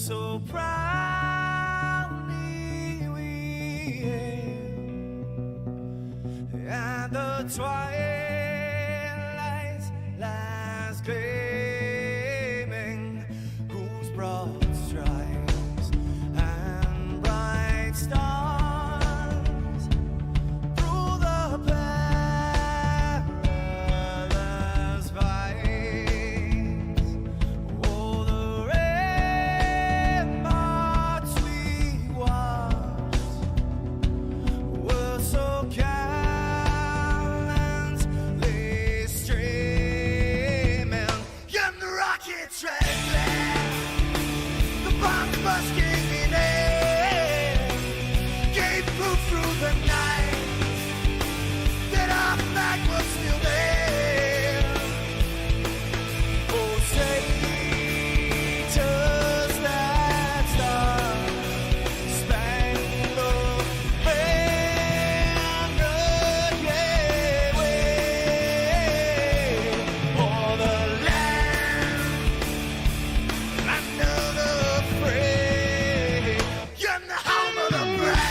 so proudly we hailed, and the twilight's last gleaming, whose broad stripes and bright stars through the perilous fights, oh, the ramparts we watched were so gallantly streaming, and the rockets trembling, the bombs bursting in air, gave proof through the night that our flag was still there. Oh, say, does that star-spangled banner yet wave o'er the land under the fray, and the home of the brave?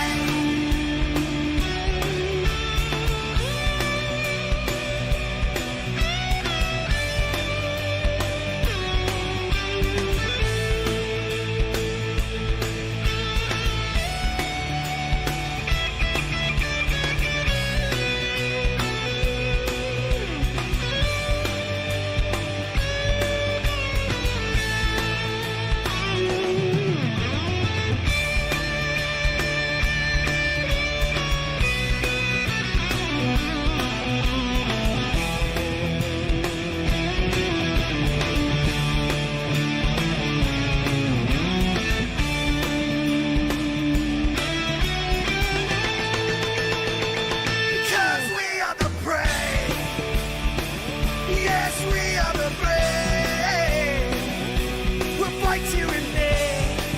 Because we are the brave. Yes, we are the brave. We'll fight you in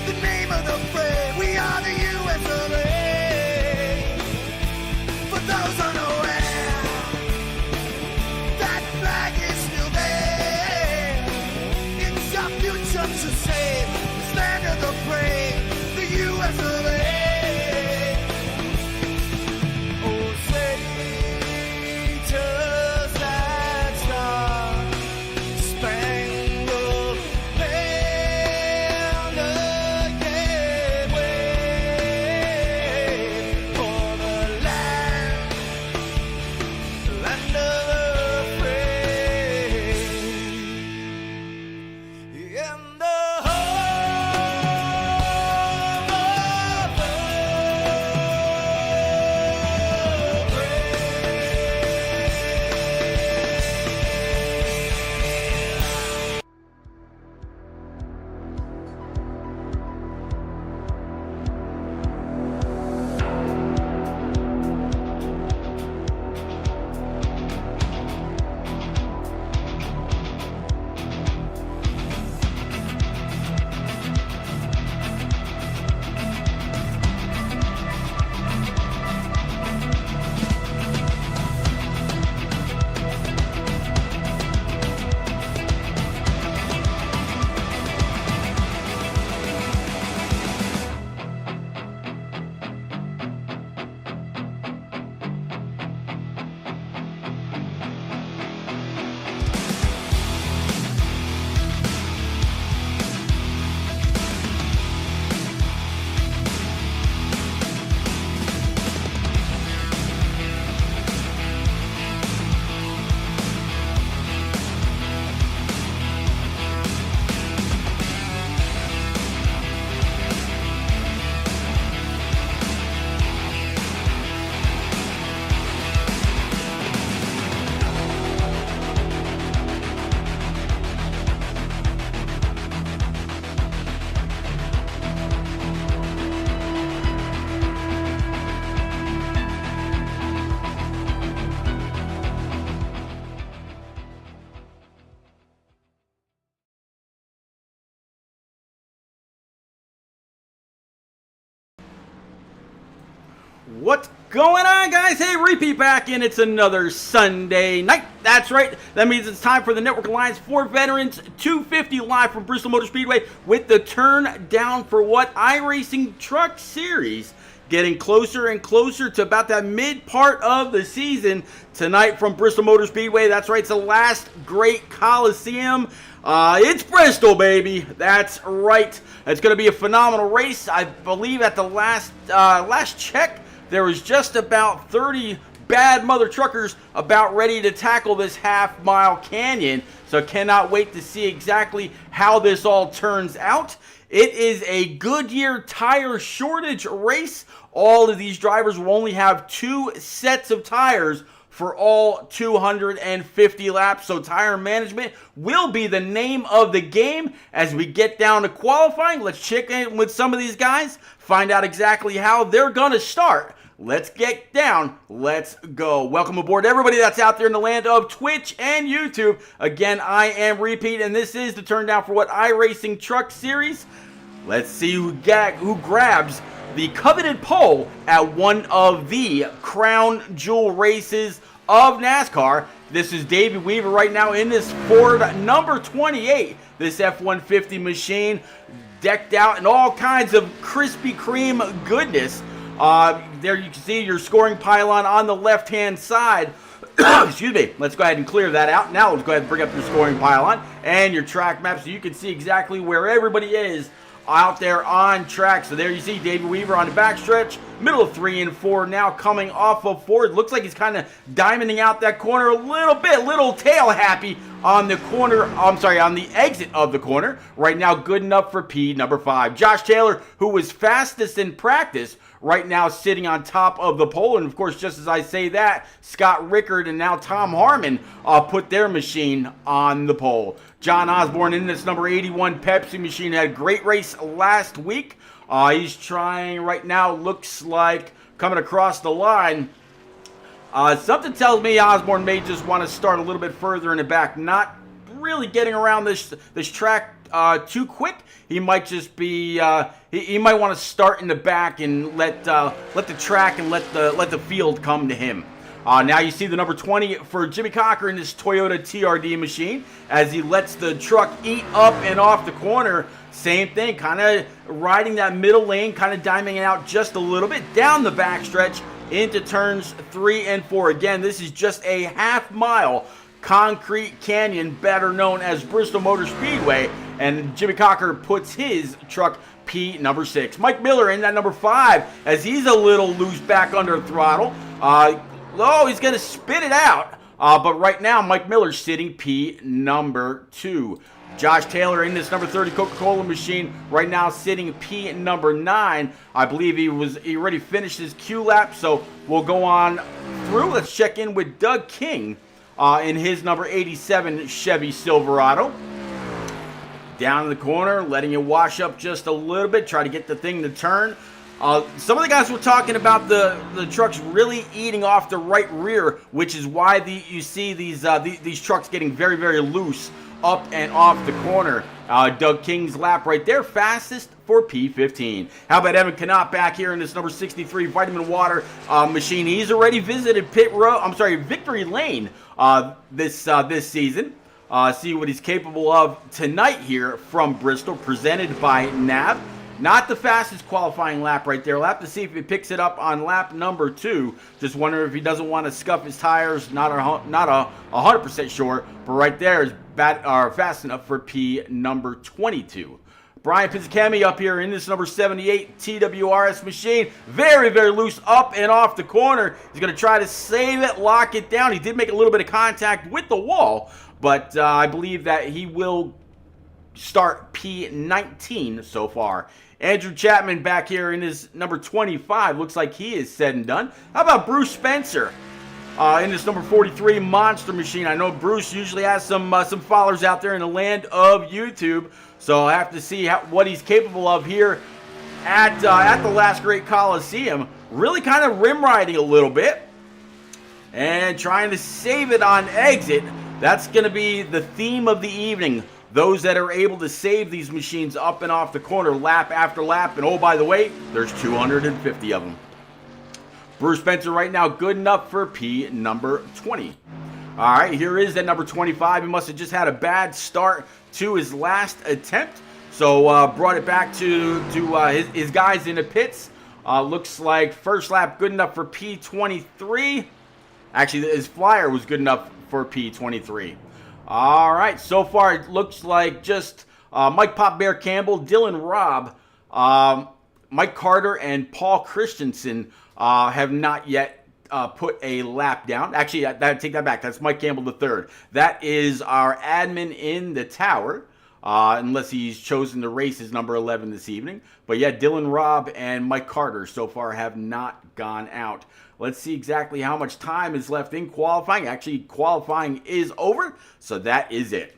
the name of the brave. We are the US of A. For those unaware, that flag is still there. It's our future to save. This land of the brave, the US of A. Oh, say, does that star-spangled banner yet wave o'er the land of the free, and the home of What's going on, guys? Hey, Repeat back in. It's another Sunday night. That's right. That means it's time for the Network Alliance for Veterans 250 live from Bristol Motor Speedway with the turn down for what iRacing Truck Series. Getting closer and closer to about that mid part of the season tonight from Bristol Motor Speedway. That's right. It's the last great Coliseum. It's Bristol, baby. That's right. It's going to be a phenomenal race. I believe at the last check, there was just about 30 bad mother truckers about ready to tackle this half-mile canyon. So cannot wait to see exactly how this all turns out. It is a Goodyear tire shortage race. All of these drivers will only have 2 sets of tires for all 250 laps. So tire management will be the name of the game as we get down to qualifying. Let's check in with some of these guys, find out exactly how they're going to start. Let's get down. Let's go. Welcome aboard, everybody that's out there in the land of Twitch and YouTube. Again, I am Repeat, and this is the turn down for what iRacing Truck Series. Let's see who grabs the coveted pole at one of the crown jewel races of NASCAR. This is David Weaver right now in this Ford number 28. This F-150 machine decked out in all kinds of Krispy Kreme goodness. There you can see your scoring pylon on the left-hand side. Excuse me. Let's go ahead and clear that out. Now let's go ahead and bring up your scoring pylon and your track map so you can see exactly where everybody is out there on track. So there you see David Weaver on the backstretch, middle of 3 and 4 now coming off of Ford. Looks like he's kind of diamonding out that corner a little bit, little tail happy on the corner, on the exit of the corner. Right now good enough for P number 5. Josh Taylor, who was fastest in practice, right now sitting on top of the pole. And of course, just as I say that, Scott Rickard and now Tom Harmon put their machine on the pole. John Osborne in this number 81 Pepsi machine had a great race last week. He's trying right now, looks like coming across the line. Something tells me Osborne may just want to start a little bit further in the back, not really getting around this track too quick. He might just be he might want to start in the back and let the track and let the field come to him. Now you see the number 20 for Jimmy Cocker in this Toyota TRD machine as he lets the truck eat up and off the corner. Same thing, kind of riding that middle lane, kind of diming it out just a little bit down the backstretch into turns 3 and 4. Again, this is just a half-mile concrete canyon, better known as Bristol Motor Speedway, and Jimmy Cocker puts his truck P number 6. Mike Miller in that number 5 as he's a little loose back under throttle. He's going to spit it out, but right now Mike Miller's sitting P number 2. Josh Taylor in this number 30 Coca-Cola machine right now sitting P number 9. I believe he already finished his Q lap, so we'll go on through. Let's check in with Doug King in his number 87 Chevy Silverado. Down in the corner, letting it wash up just a little bit, try to get the thing to turn. Some of the guys were talking about the trucks really eating off the right rear, which is why you see these trucks getting very, very loose up and off the corner. Doug King's lap right there, fastest for P15. How about Evan Knott back here in this number 63 Vitamin Water machine? He's already visited Victory Lane this season. See what he's capable of tonight here from Bristol, presented by NAV. Not the fastest qualifying lap right there. We'll have to see if he picks it up on lap number 2. Just wonder if he doesn't want to scuff his tires. Not 100% sure, but right there is fast enough for P number 22. Brian Pizzicami up here in this number 78 TWRS machine. Very, very loose up and off the corner. He's going to try to save it, lock it down. He did make a little bit of contact with the wall, but I believe that he will start P19 so far. Andrew Chapman back here in his number 25. Looks like he is said and done. How about Bruce Spencer in this number 43 Monster Machine? I know Bruce usually has some followers out there in the land of YouTube, so I have to see what he's capable of here at the last great Coliseum. Really kind of rim riding a little bit and trying to save it on exit. That's going to be the theme of the evening. Those that are able to save these machines up and off the corner lap after lap. And oh, by the way, there's 250 of them. Bruce Spencer right now good enough for P number 20. All right, here is that number 25. He must have just had a bad start to his last attempt. So brought it back to his guys in the pits. Looks like first lap good enough for P23. Actually, his flyer was good enough for P23. All right, so far it looks like just Mike Pop Bear Campbell, Dylan Robb, Mike Carter, and Paul Christensen have not yet put a lap down. Actually, I take that back. That's Mike Campbell III. That is our admin in the tower, unless he's chosen to race his number 11 this evening. But yeah, Dylan Robb and Mike Carter so far have not gone out. Let's see exactly how much time is left in qualifying. Actually, qualifying is over, so that is it.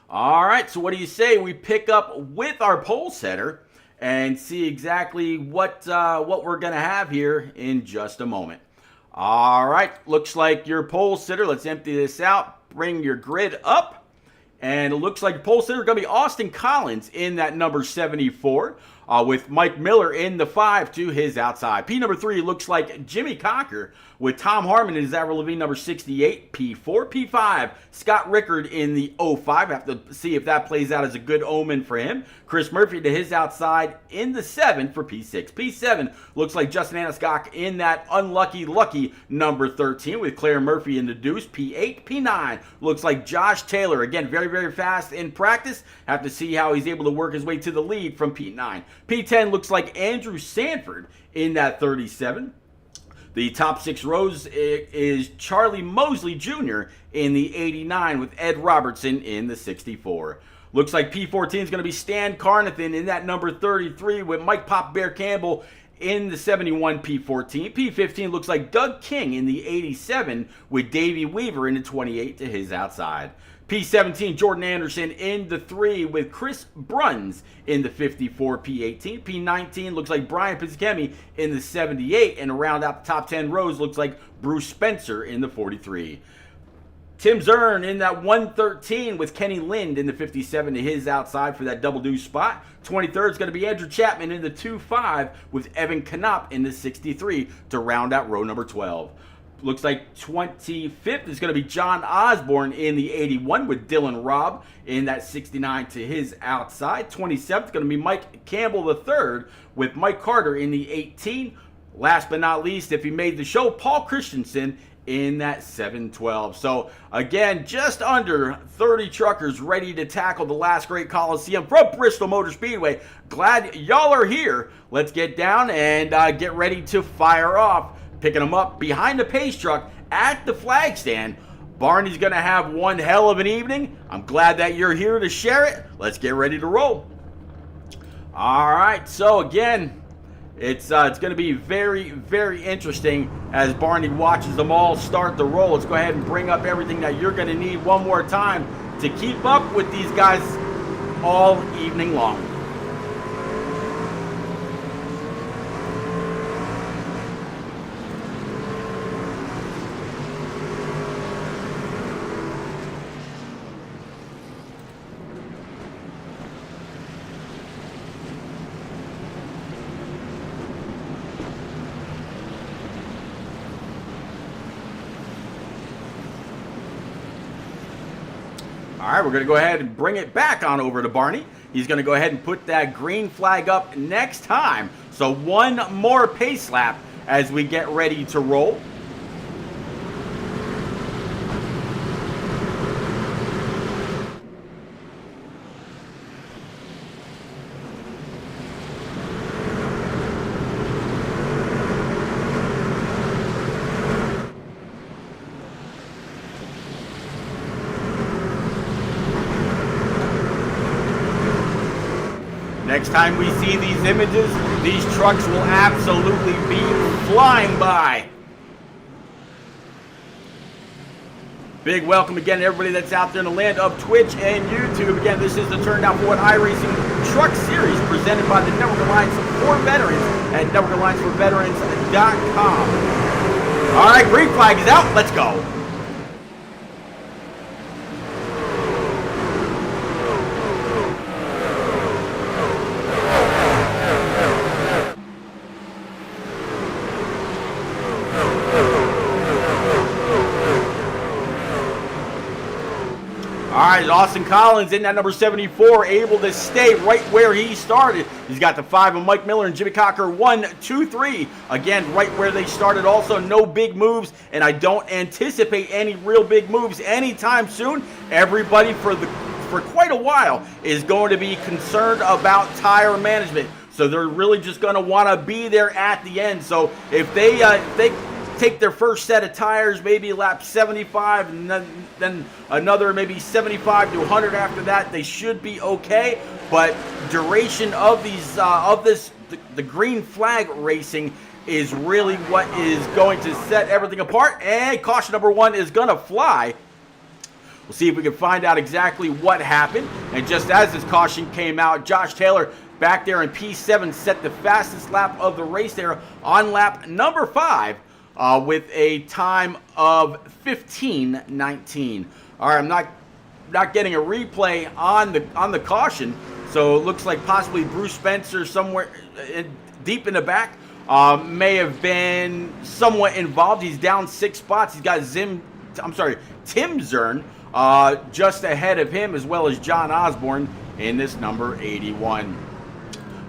All right, so what do you say we pick up with our pole setter and see exactly what we're going to have here in just a moment. All right, looks like your pole sitter. Let's empty this out. Bring your grid up. And it looks like your pole sitter is going to be Austin Collins in that number 74. With Mike Miller in the 5 to his outside. P number 3 looks like Jimmy Cocker with Tom Harmon in his Avril Lavigne number 68. P4, P5, Scott Rickard in the 05. Have to see if that plays out as a good omen for him. Chris Murphy to his outside in the 7 for P6. P7 looks like Justin Aniscock in that unlucky, lucky number 13 with Claire Murphy in the deuce. P8, P9 looks like Josh Taylor. Again, very, very fast in practice. Have to see how he's able to work his way to the lead from P9. P10 looks like Andrew Sanford in that 37. The top 6 rows is Charlie Mosley Jr. in the 89 with Ed Robertson in the 64. Looks like P14 is going to be Stan Carnathan in that number 33 with Mike Pop Bear Campbell in the 71 P14. P15 looks like Doug King in the 87 with Davey Weaver in the 28 to his outside. P17, Jordan Anderson in the 3 with Chris Bruns in the 54 P18. P19 looks like Brian Pizzakemi in the 78. And to round out the top 10 rows looks like Bruce Spencer in the 43. Tim Zern in that 113 with Kenny Lind in the 57 to his outside for that double deuce spot. 23rd is going to be Andrew Chapman in the 2-5 with Evan Knopp in the 63 to round out row number 12. Looks like 25th is going to be John Osborne in the 81 with Dylan Robb in that 69 to his outside. 27th is going to be Mike Campbell III with Mike Carter in the 18. Last but not least, if he made the show, Paul Christensen in that 712. So again, just under 30 truckers ready to tackle the last great Coliseum from Bristol Motor Speedway. Glad y'all are here. Let's get down and get ready to fire off. Picking them up behind the pace truck at the flag stand. Barney's going to have one hell of an evening. I'm glad that you're here to share it. Let's get ready to roll. All right, so again, it's going to be very, very interesting as Barney watches them all start the roll. Let's go ahead and bring up everything that you're going to need one more time to keep up with these guys all evening long. All right, we're going to go ahead and bring it back on over to Barney. He's going to go ahead and put that green flag up next time. So one more pace lap as we get ready to roll. Next time we see these images, these trucks will absolutely be flying by. Big welcome again to everybody that's out there in the land of Twitch and YouTube. Again, this is the Turned Out For What iRacing Truck Series presented by the Network Alliance for Veterans at networkallianceforveterans.com. All right, green flag is out. Let's go. right, Austin Collins in that number 74, able to stay right where he started. He's got the 5 of Mike Miller and Jimmy Cocker, 1, 2, 3. Again, right where they started. Also, no big moves, and I don't anticipate any real big moves anytime soon. Everybody for quite a while is going to be concerned about tire management. So they're really just going to want to be there at the end. So if they take their first set of tires, maybe lap 75, and then another maybe 75 to 100 after that, they should be okay. But duration of these the green flag racing is really what is going to set everything apart. And caution number 1 is going to fly. We'll see if we can find out exactly what happened. And just as this caution came out, Josh Taylor back there in P7 set the fastest lap of the race there on lap number 5 with a time of 15:19. All right, I'm not getting a replay on the caution, so it looks like possibly Bruce Spencer somewhere deep in the back may have been somewhat involved. He's down 6 spots. He's got Tim Zern just ahead of him, as well as John Osborne in this number 81.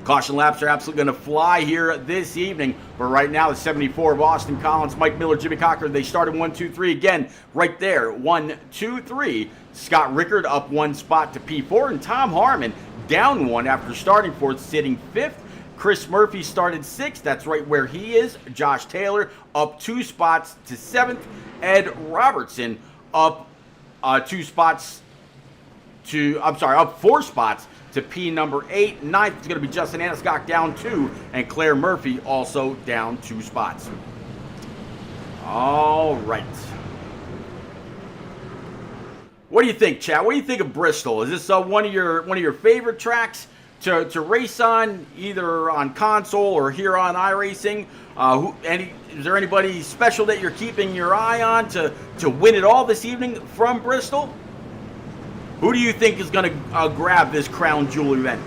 Caution laps are absolutely going to fly here this evening. But right now, the 74 of Austin Collins, Mike Miller, Jimmy Cocker, they started 1, 2, 3 again. Right there, 1, 2, 3. Scott Rickard up 1 spot to P4. And Tom Harmon down 1 after starting 4th, sitting 5th. Chris Murphy started 6th. That's right where he is. Josh Taylor up 2 spots to 7th. Ed Robertson up 4 spots to P number 8. 9th is going to be Justin Aniscock down 2, and Claire Murphy also down 2 spots. All right. What do you think, Chad? What do you think of Bristol? Is this one of your favorite tracks to race on, either on console or here on iRacing? Is there anybody special that you're keeping your eye on to win it all this evening from Bristol? Who do you think is going to grab this crown jewel event?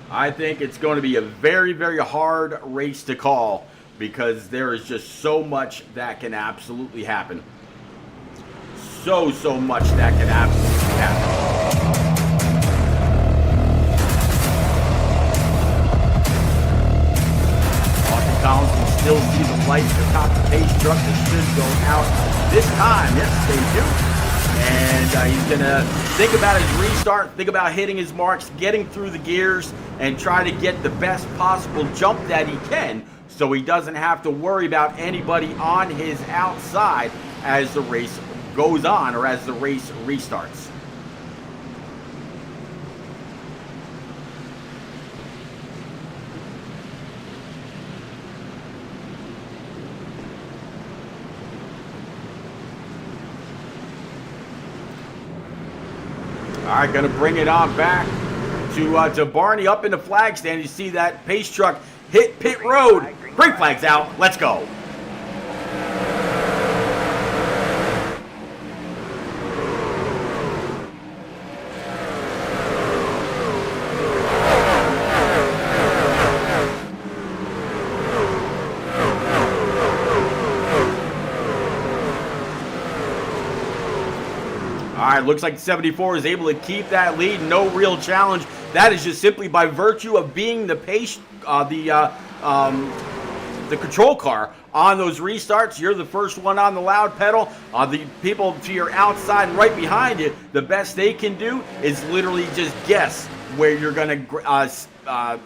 I think it's going to be a very, very hard race to call because there is just so much that can absolutely happen. So much that can absolutely happen. Collins can still see the lights atop the pace truck that should go out this time. Yes, they do. And he's going to think about his restart, think about hitting his marks, getting through the gears, and try to get the best possible jump that he can so he doesn't have to worry about anybody on his outside as the race goes on or as the race restarts. All right, going to bring it on back to Barney up in the flag stand. You see that pace truck hit pit road. Brake flag's out. Let's go. All right, looks like 74 is able to keep that lead. No real challenge. That is just simply by virtue of being the pace, the control car on those restarts. You're the first one on the loud pedal. The people to your outside and right behind you, the best they can do is literally just guess where you're going to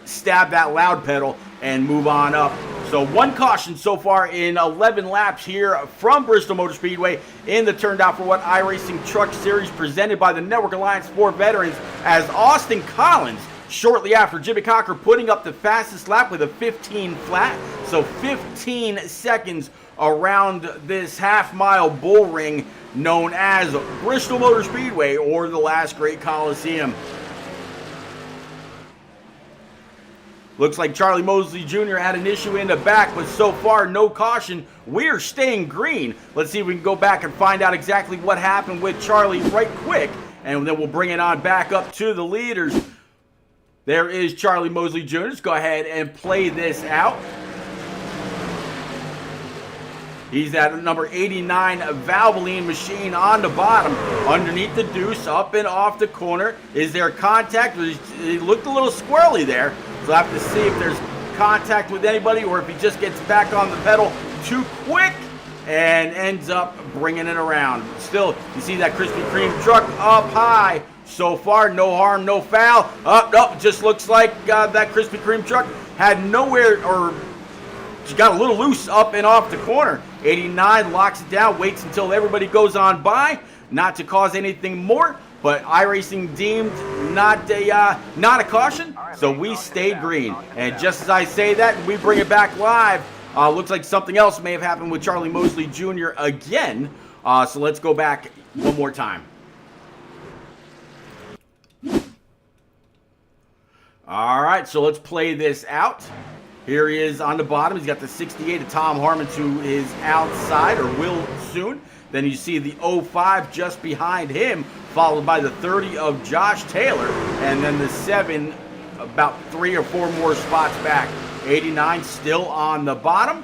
stab that loud pedal and move on up. So 1 caution so far in 11 laps here from Bristol Motor Speedway in the Turned Out For What iRacing Truck Series presented by the Network Alliance for Veterans, as Austin Collins, shortly after Jimmy Cocker, putting up the fastest lap with a 15 flat. So 15 seconds around this half-mile bull ring known as Bristol Motor Speedway, or the last great Coliseum. Looks like Charlie Mosley Jr. had an issue in the back, but so far no caution. We're staying green. Let's see if we can go back and find out exactly what happened with Charlie right quick, and then we'll bring it on back up to the leaders. There is Charlie Mosley Jr. Let's go ahead and play this out. He's at number 89 Valvoline machine on the bottom, underneath the deuce, up and off the corner. Is there contact? He looked a little squirrely there, so I have to see if there's contact with anybody or if he just gets back on the pedal too quick and ends up bringing it around. Still, you see that Krispy Kreme truck up high. So far, no harm, no foul. No, just looks like that Krispy Kreme truck had nowhere, or she got a little loose up and off the corner. 89 locks it down, waits until everybody goes on by, not to cause anything more, but iRacing deemed not a caution, so we stay green. And just as I say that, we bring it back live. Looks like something else may have happened with Charlie Mosley Jr. again, so let's go back one more time. All right, so let's play this out. Here he is on the bottom. He's got the 68 of Tom Harmon to his outside, or will soon. Then you see the 05 just behind him, followed by the 30 of Josh Taylor, and then the 7 about 3 or 4 more spots back. 89 still on the bottom.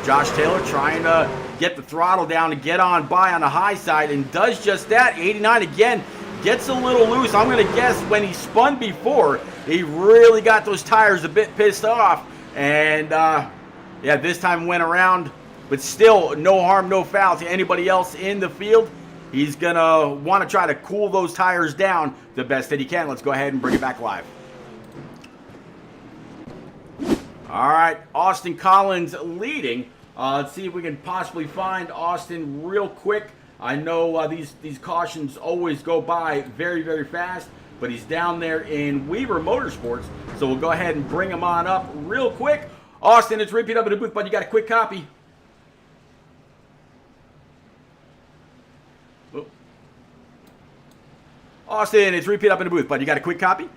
Josh Taylor trying to get the throttle down and get on by on the high side, and does just that. 89 again gets a little loose. I'm going to guess when he spun before, he really got those tires a bit pissed off. And, yeah, this time went around. But still, no harm, no foul to anybody else in the field. He's going to want to try to cool those tires down the best that he can. Let's go ahead and bring it back live. All right, Austin Collins leading. Let's see if we can possibly find Austin real quick. I know these cautions always go by very, very fast, but he's down there in Weaver Motorsports, so we'll go ahead and bring him on up real quick. Austin, it's repeat up in the booth, but you got a quick copy. Oh. Austin, it's repeat up in the booth, but you got a quick copy?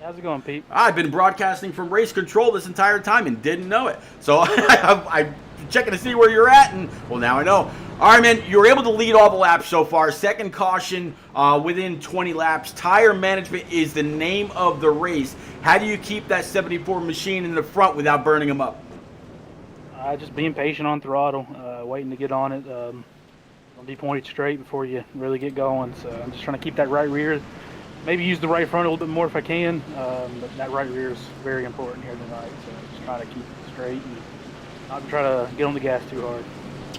How's it going, Pete? I've been broadcasting from race control this entire time and didn't know it. So I'm checking to see where you're at, and, well, now I know. All right, man, you were able to lead all the laps so far. Second caution within 20 laps. Tire management is the name of the race. How do you keep that 74 machine in the front without burning them up? Just being patient on throttle, waiting to get on it. Don't be pointed straight before you really get going. So I'm just trying to keep that right rear. Maybe use the right front a little bit more if I can. But that right rear is very important here tonight. So just try to keep it straight and not try to get on the gas too hard.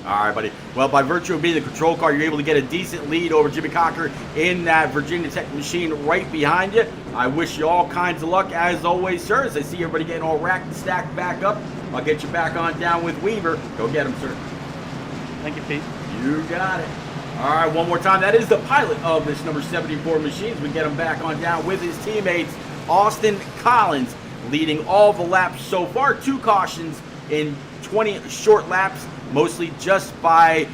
All right, buddy. Well, by virtue of being the control car, you're able to get a decent lead over Jimmy Cocker in that Virginia Tech machine right behind you. I wish you all kinds of luck, as always, sir. As I see everybody getting all racked and stacked back up, I'll get you back on down with Weaver. Go get him, sir. Thank you, Pete. You got it. All right, one more time. That is the pilot of this number 74 machines. We get him back on down with his teammates. Austin Collins leading all the laps so far. 2 cautions in 20 short laps, mostly just by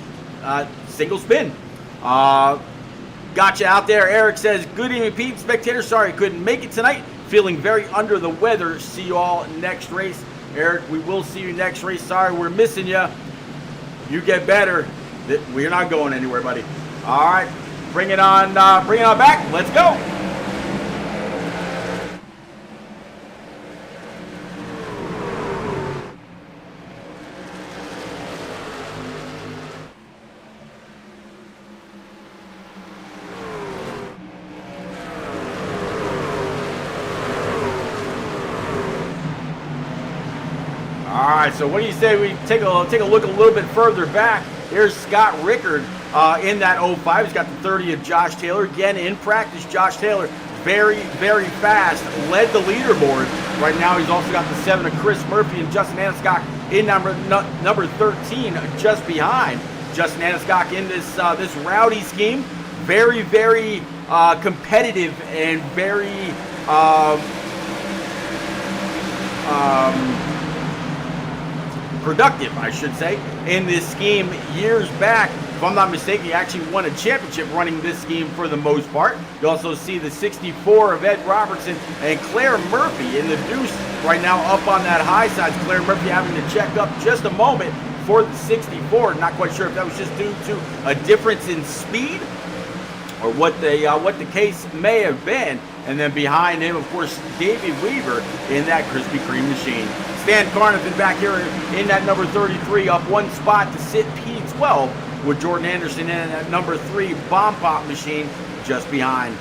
single spin. Gotcha out there. Eric says, good evening, Pete. Spectator, sorry I couldn't make it tonight. Feeling very under the weather. See you all next race. Eric, we will see you next race. Sorry we're missing you. You get better. We're not going anywhere, buddy. All right, bring it on back. Let's go. All right, so what do you say we take a look a little bit further back? Here's Scott Rickard in that 05. He's got the 30 of Josh Taylor. Again, in practice, Josh Taylor, very, very fast, led the leaderboard. Right now, he's also got the 7 of Chris Murphy and Justin Aniscock in number 13, just behind. Justin Aniscock in this rowdy scheme. Very, very competitive and very productive, I should say, in this scheme years back. If I'm not mistaken, he actually won a championship running this scheme for the most part. You also see the 64 of Ed Robertson and Claire Murphy in the deuce right now up on that high side. Claire Murphy having to check up just a moment for the 64. Not quite sure if that was just due to a difference in speed or what the case may have been. And then behind him, of course, Davey Weaver in that Krispy Kreme machine. Stan Carnathan back here in that number 33, up one spot to sit P12, with Jordan Anderson in that number 3 bomb pop machine just behind.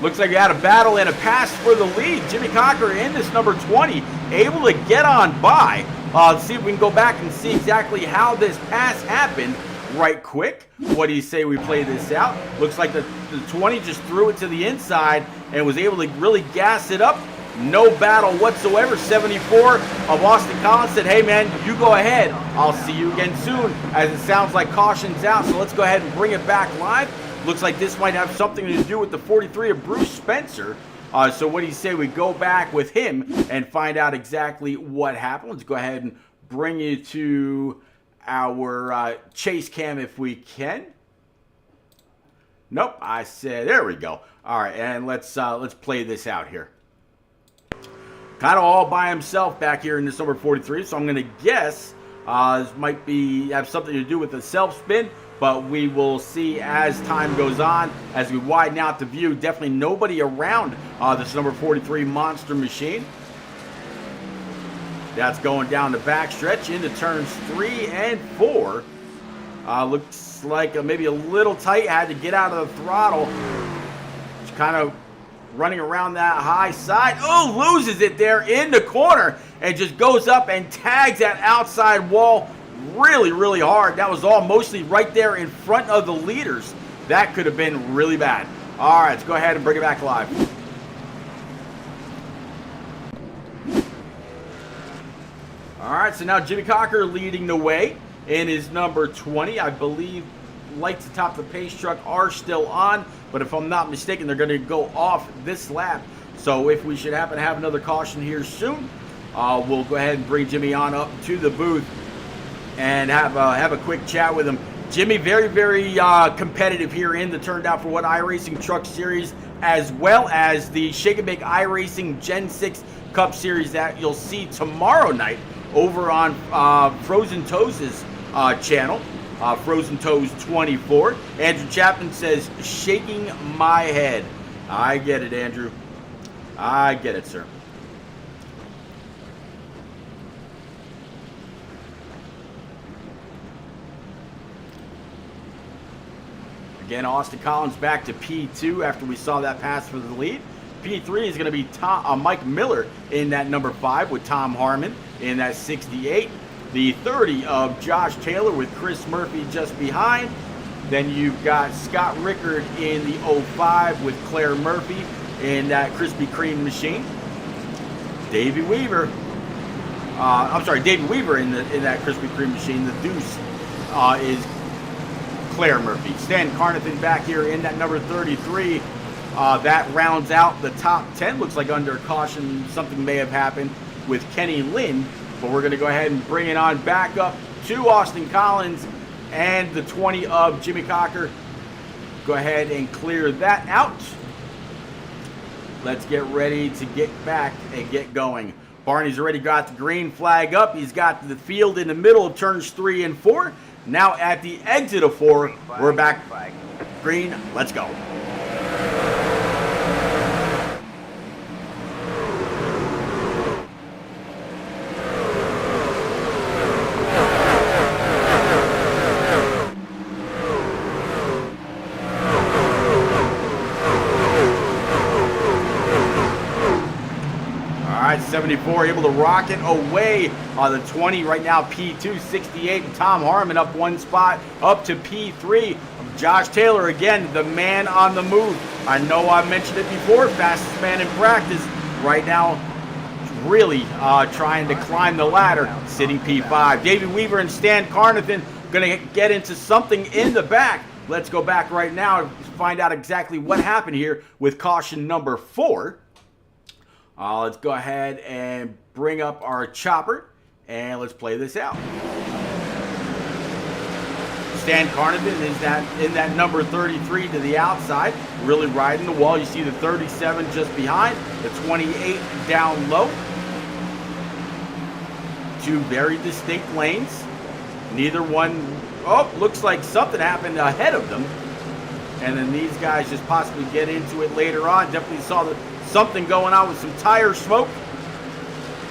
Looks like you had a battle and a pass for the lead. Jimmy Cocker in this number 20, able to get on by. Let's see if we can go back and see exactly how this pass happened right quick. What do you say we play this out? Looks like the 20 just threw it to the inside and was able to really gas it up. No battle whatsoever. 74 of Austin Collins said, hey man, you go ahead. I'll see you again soon, as it sounds like caution's out. So let's go ahead and bring it back live. Looks like this might have something to do with the 43 of Bruce Spencer. So what do you say we go back with him and find out exactly what happened? Let's go ahead and bring you to our chase cam if we can. Nope, I said, there we go. All right, and let's play this out here. Kind of all by himself back here in this number 43, so I'm going to guess this might have something to do with the self-spin, but we will see as time goes on, as we widen out the view. Definitely nobody around this number 43 monster machine. That's going down the backstretch into turns 3 and 4. Looks like maybe a little tight, had to get out of the throttle. Just kind of running around that high side. Oh, loses it there in the corner and just goes up and tags that outside wall really, really hard. That was all mostly right there in front of the leaders. That could have been really bad. All right, let's go ahead and bring it back live. All right, so now Jimmy Cocker leading the way in his number 20. I believe lights atop the pace truck are still on, but if I'm not mistaken, they're going to go off this lap. So if we should happen to have another caution here soon, we'll go ahead and bring Jimmy on up to the booth and have a quick chat with him. Jimmy, very, very competitive here in the Turned Out For What iRacing Truck Series, as well as the Shake and Bake iRacing Gen 6 Cup Series that you'll see tomorrow night over on Frozen Toes' channel, Frozen Toes 24. Andrew Chapman says, shaking my head. I get it, Andrew. I get it, sir. Again, Austin Collins back to P2 after we saw that pass for the lead. P3 is going to be Mike Miller in that number 5 with Tom Harmon in that 68. The 30 of Josh Taylor with Chris Murphy just behind. Then you've got Scott Rickard in the 05 with Claire Murphy in that Krispy Kreme machine. Davey Weaver in that Krispy Kreme machine. The deuce is Claire Murphy. Stan Carnathan back here in that number 33. That rounds out the top 10. Looks like under caution something may have happened with Kenny Lynn, but we're going to go ahead and bring it on back up to Austin Collins and the 20 of Jimmy Cocker. Go ahead and clear that out. Let's get ready to get back and get going. Barney's already got the green flag up. He's got the field in the middle of turns 3 and 4. Now at the exit of 4, we're back. Green, let's go. All right, 74 able to rock it away on the 20 right now. P2, 68, and Tom Harmon up one spot up to P3. Josh Taylor again, the man on the move. I know I've mentioned it before, fastest man in practice right now, really trying to climb the ladder, sitting P5. David Weaver and Stan Carnathan going to get into something in the back. Let's go back right now to find out exactly what happened here with caution number 4. Let's go ahead and bring up our chopper and let's play this out. Stan Carnathan is in that number 33 to the outside, really riding the wall. You see the 37 just behind, the 28 down low. Two very distinct lanes. Neither one Oh, looks like something happened ahead of them. And then these guys just possibly get into it later on. Definitely saw something going on with some tire smoke.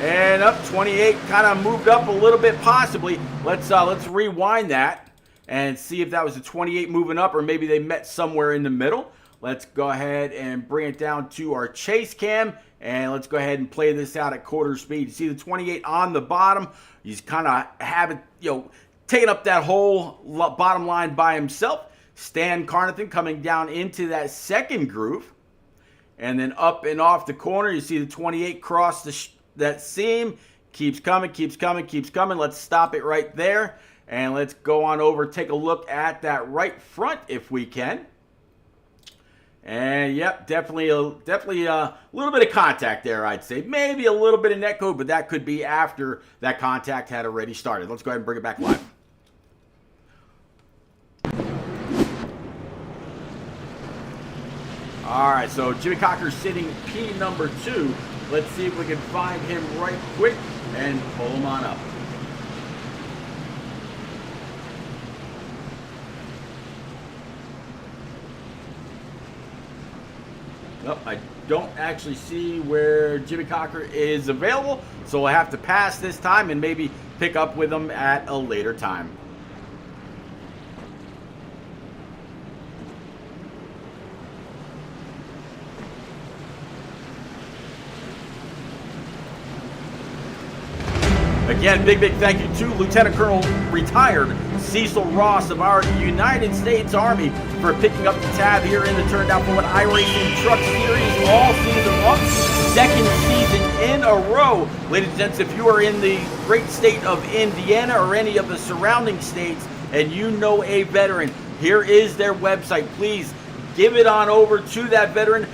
And up 28 kind of moved up a little bit possibly. Let's rewind that and see if that was the 28 moving up or maybe they met somewhere in the middle. Let's go ahead and bring it down to our chase cam. And let's go ahead and play this out at quarter speed. You see the 28 on the bottom. He's kind of having, taking up that whole bottom line by himself. Stan Carnathan coming down into that second groove. And then up and off the corner, you see the 28 cross that seam. Keeps coming, keeps coming, keeps coming. Let's stop it right there. And let's go on over, take a look at that right front if we can. And yep, definitely a little bit of contact there, I'd say. Maybe a little bit of netcode, but that could be after that contact had already started. Let's go ahead and bring it back live. All right, so Jimmy Cocker's sitting P number 2. Let's see if we can find him right quick and pull him on up. Nope, I don't actually see where Jimmy Cocker is available, so we'll have to pass this time and maybe pick up with him at a later time. Again, big thank you to Lieutenant Colonel retired Cecil Ross of our United States Army for picking up the tab here in the Turn Down Forward iRacing Truck Series all season long. Second season in a row. Ladies and gents, if you are in the great state of Indiana or any of the surrounding states and you know a veteran, here is their website. Please give it on over to that veteran.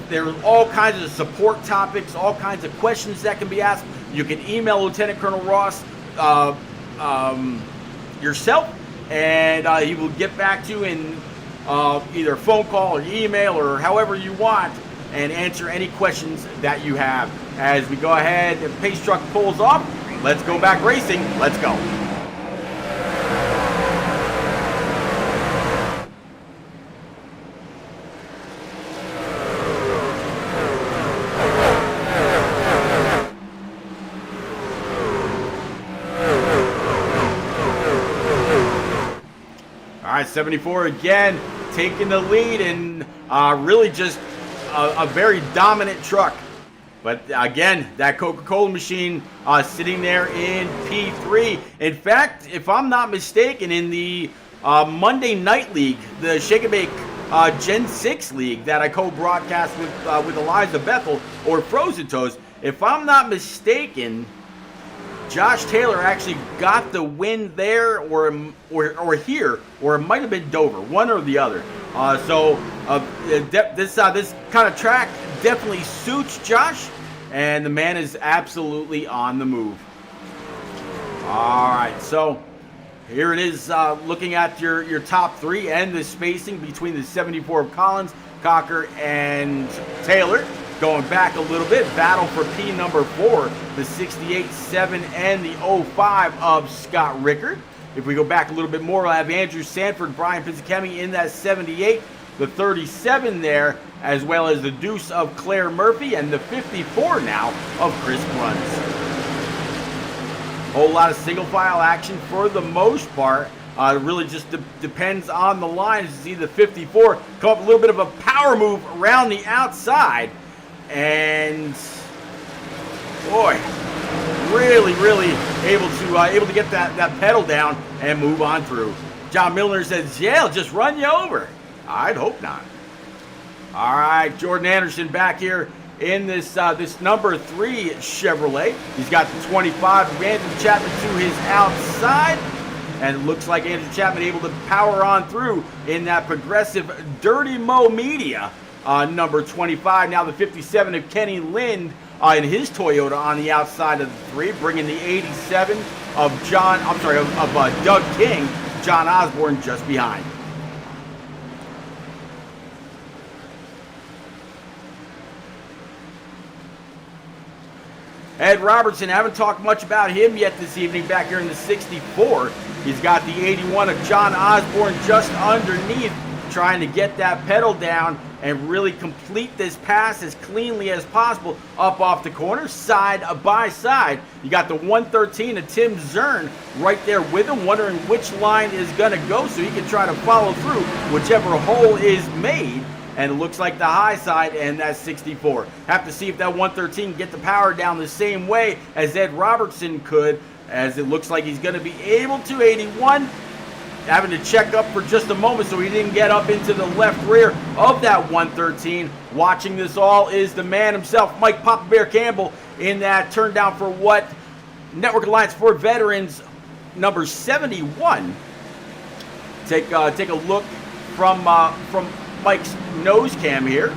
There are all kinds of support topics, all kinds of questions that can be asked. You can email Lieutenant Colonel Ross yourself, and he will get back to you in either phone call or email or however you want and answer any questions that you have. As we go ahead and pace truck pulls off, let's go back racing. Let's go. All right, 74 again, taking the lead and really just a very dominant truck. But again, that Coca-Cola machine sitting there in P3. In fact, if I'm not mistaken, in the Monday Night League, the Shake and Bake Gen 6 League that I co-broadcast with Eliza Bethel, or Frozen Toes, if I'm not mistaken, Josh Taylor actually got the win there, or here, or it might have been Dover, one or the other. This kind of track definitely suits Josh, and the man is absolutely on the move. All right, so here it is, looking at your top three and the spacing between the 74 of Collins, Cocker, and Taylor. Going back a little bit, battle for P number 4, the 68, 7, and the 05 of Scott Rickard. If we go back a little bit more, we'll have Andrew Sanford, Brian Pizzicemi in that 78, the 37 there, as well as the deuce of Claire Murphy, and the 54 now of Chris Bruns. Whole lot of single file action for the most part. It really just depends on the lines. You see the 54 come up a little bit of a power move around the outside. And boy, really able to get that pedal down and move on through. John Milner says, "Yeah, I'll just run you over." I'd hope not. All right, Jordan Anderson back here in this number 3 Chevrolet. He's got the 25 of Andrew Chapman to his outside, and it looks like Andrew Chapman able to power on through in that progressive Dirty Mo Media. Number 25, now the 57 of Kenny Lind in his Toyota on the outside of the 3, bringing the 87 of Doug King, John Osborne just behind. Ed Robertson, haven't talked much about him yet this evening back here in the 64. He's got the 81 of John Osborne just underneath, trying to get that pedal down and really complete this pass as cleanly as possible up off the corner, side by side. You got the 113 of Tim Zern right there with him, wondering which line is going to go so he can try to follow through whichever hole is made. And it looks like the high side, and that's 64. Have to see if that 113 can get the power down the same way as Ed Robertson could, as it looks like he's going to be able to. 81, having to check up for just a moment so he didn't get up into the left rear of that 113. Watching this all is the man himself, Mike Papa Bear Campbell, in that turn down for what Network Alliance for Veterans number 71. Take a look from Mike's nose cam here.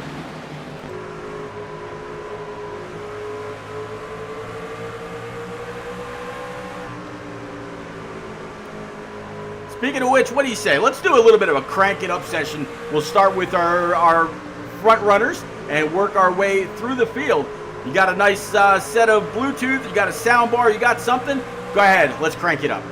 Speaking of which, what do you say? Let's do a little bit of a crank it up session. We'll start with our front runners and work our way through the field. You got a nice set of Bluetooth, you got a sound bar, you got something? Go ahead, let's crank it up.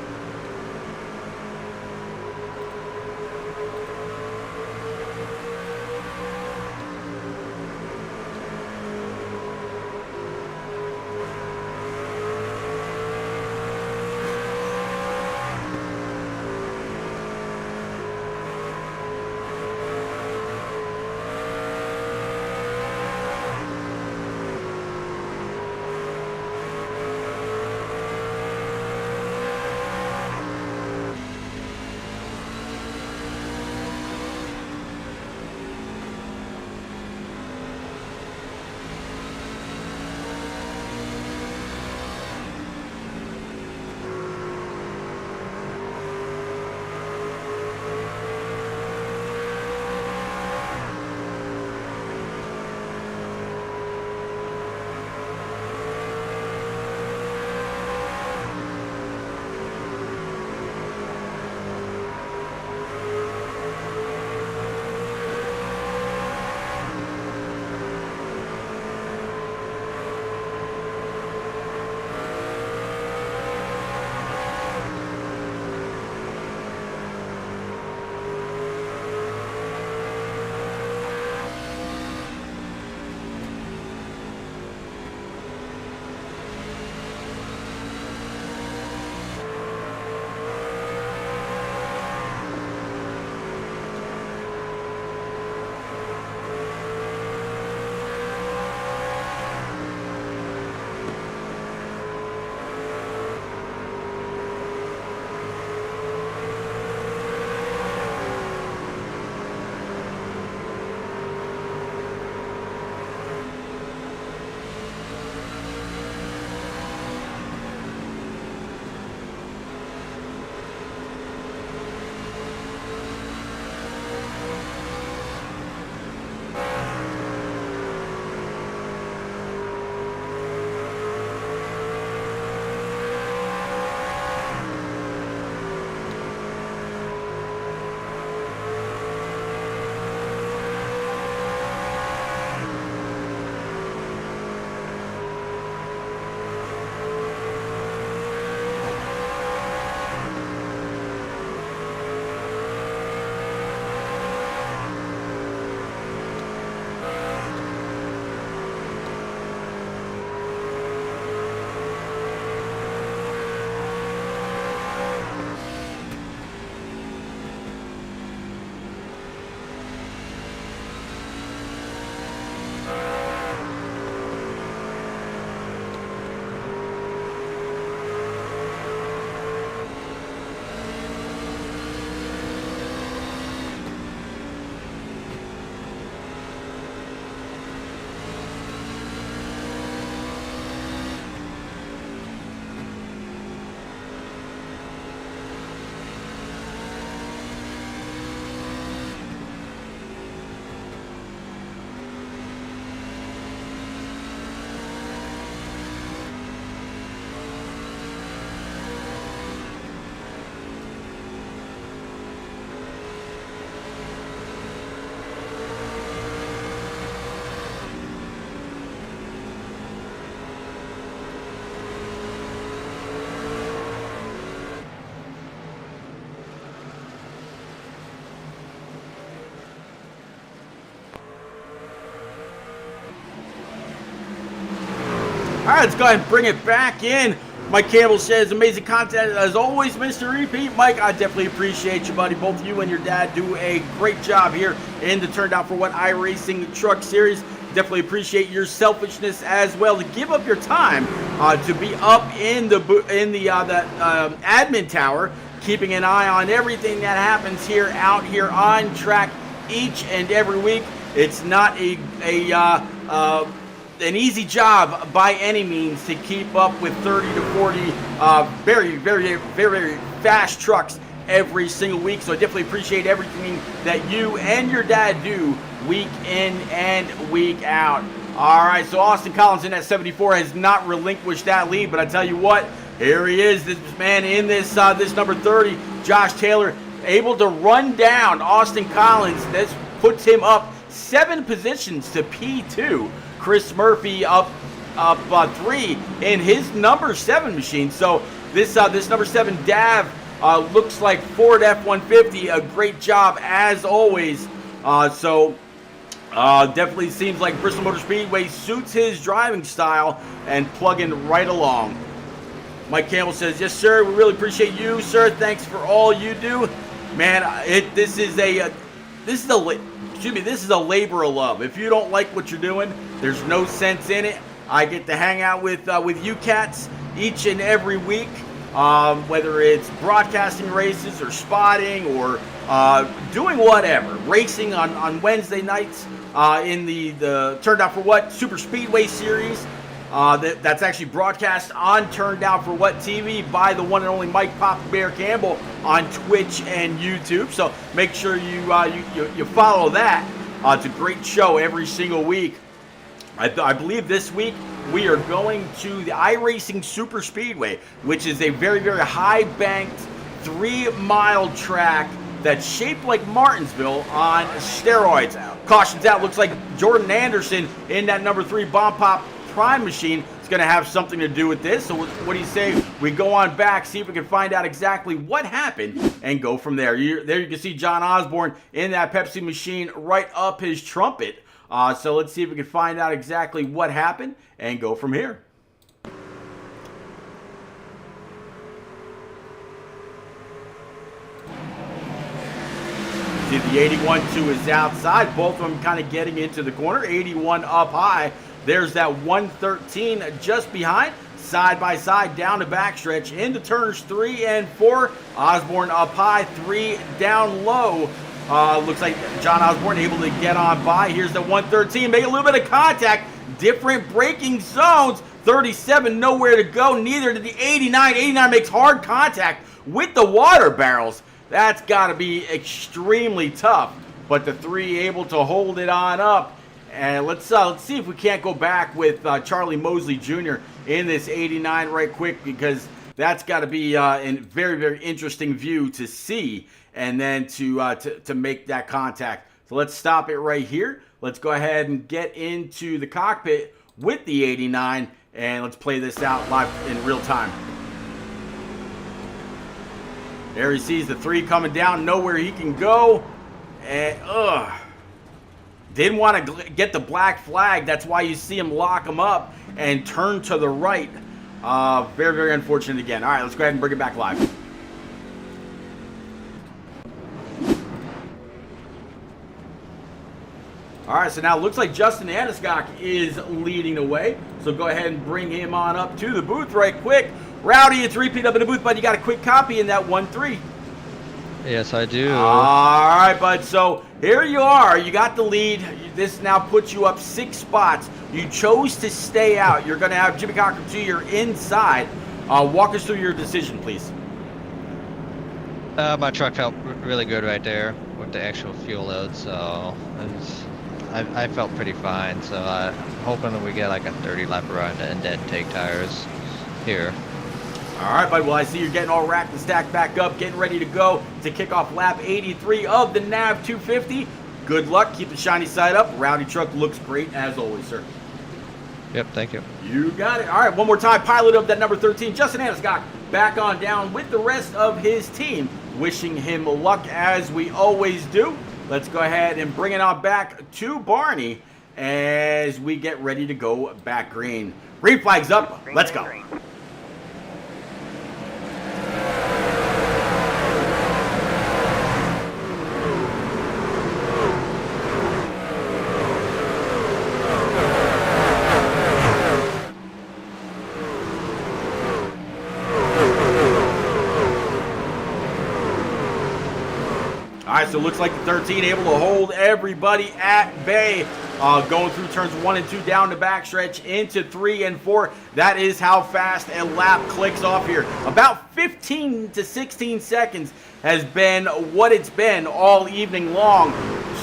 right, let's go ahead and bring it back in. Mike Campbell says, amazing content as always, Mr. Repeat. Mike, I definitely appreciate you, buddy. Both you and your dad do a great job here in the Turned Out for What iRacing Truck Series. Definitely appreciate your selfishness as well to give up your time to be up in the admin tower, keeping an eye on everything that happens out here on track each and every week. It's not an easy job by any means to keep up with 30 to 40 very, very, very fast trucks every single week. So I definitely appreciate everything that you and your dad do week in and week out. All right, so Austin Collins in at 74 has not relinquished that lead, but I tell you what, here he is, this man in this number 30, Josh Taylor, able to run down Austin Collins. This puts him up 7 positions to P2. Chris Murphy up 3 in his number 7 machine. So this number 7 DAV looks like Ford F-150. A great job as always. Definitely seems like Bristol Motor Speedway suits his driving style and plugging right along. Mike Campbell says, yes, sir. We really appreciate you, sir. Thanks for all you do. Man, this is a labor of love. If you don't like what you're doing, there's no sense in it. I get to hang out with you cats each and every week, whether it's broadcasting races or spotting or doing whatever. Racing on Wednesday nights in the Turned Out for What Super Speedway Series. That's actually broadcast on Turned Out for What TV by the one and only Mike Pop Bear Campbell on Twitch and YouTube. So make sure you follow that. It's a great show every single week. I believe this week we are going to the iRacing Super Speedway, which is a very, very high-banked 3-mile track that's shaped like Martinsville on steroids. Cautions out. Looks like Jordan Anderson in that number 3 Bomb Pop Prime machine is going to have something to do with this. So what do you say we go on back, see if we can find out exactly what happened, and go from there. There you can see John Osborne in that Pepsi machine right up his trumpet. So let's see if we can find out exactly what happened and go from here. See, the 81-2 is outside. Both of them kind of getting into the corner. 81 up high. There's that 113 just behind. Side by side down the backstretch into turns 3 and 4. Osborne up high, 3 down low. Looks like John Osborne able to get on by. Here's the 113, make a little bit of contact. Different braking zones. 37 nowhere to go. Neither did the 89. 89 makes hard contact with the water barrels. That's got to be extremely tough. But the 3 able to hold it on up. And let's see if we can't go back with Charlie Mosley Jr. in this 89 right quick, because that's got to be a very, very interesting view to see, and then to make that contact. So let's stop it right here. Let's go ahead and get into the cockpit with the 89, and let's play this out live in real time. There he sees the 3 coming down, nowhere he can go, and didn't want to get the black flag. That's why you see him lock him up and turn to the right. Very, very unfortunate again. All right, let's go ahead and bring it back live. All right, so now it looks like Justin Aniskok is leading the way. So go ahead and bring him on up to the booth right quick. Rowdy, it's Repeat up in the booth, but you got a quick copy in that 1-3. Yes, I do. All right, bud. So here you are. You got the lead. This now puts you up 6 spots. You chose to stay out. You're going to have Jimmy Cocker to your inside. Walk us through your decision, please. My truck felt really good right there with the actual fuel load, so I felt pretty fine. So I'm hoping that we get like a 30 lap run and then take tires here. All right, bud. Well, I see you're getting all racked and stacked back up, getting ready to go to kick off lap 83 of the NAV 250. Good luck. Keep the shiny side up. Rowdy truck looks great as always, sir. Yep, thank you. You got it. All right, one more time. Pilot of that number 13, Justin Aniskok, back on down with the rest of his team. Wishing him luck as we always do. Let's go ahead and bring it on back to Barney. as we get ready to go back green. Green flag's up. Let's go. All right, so it looks like the 13 able to hold everybody at bay. Going through turns 1 and 2 down the backstretch into 3 and 4. That is how fast a lap clicks off here. About 15 to 16 seconds has been what it's been all evening long.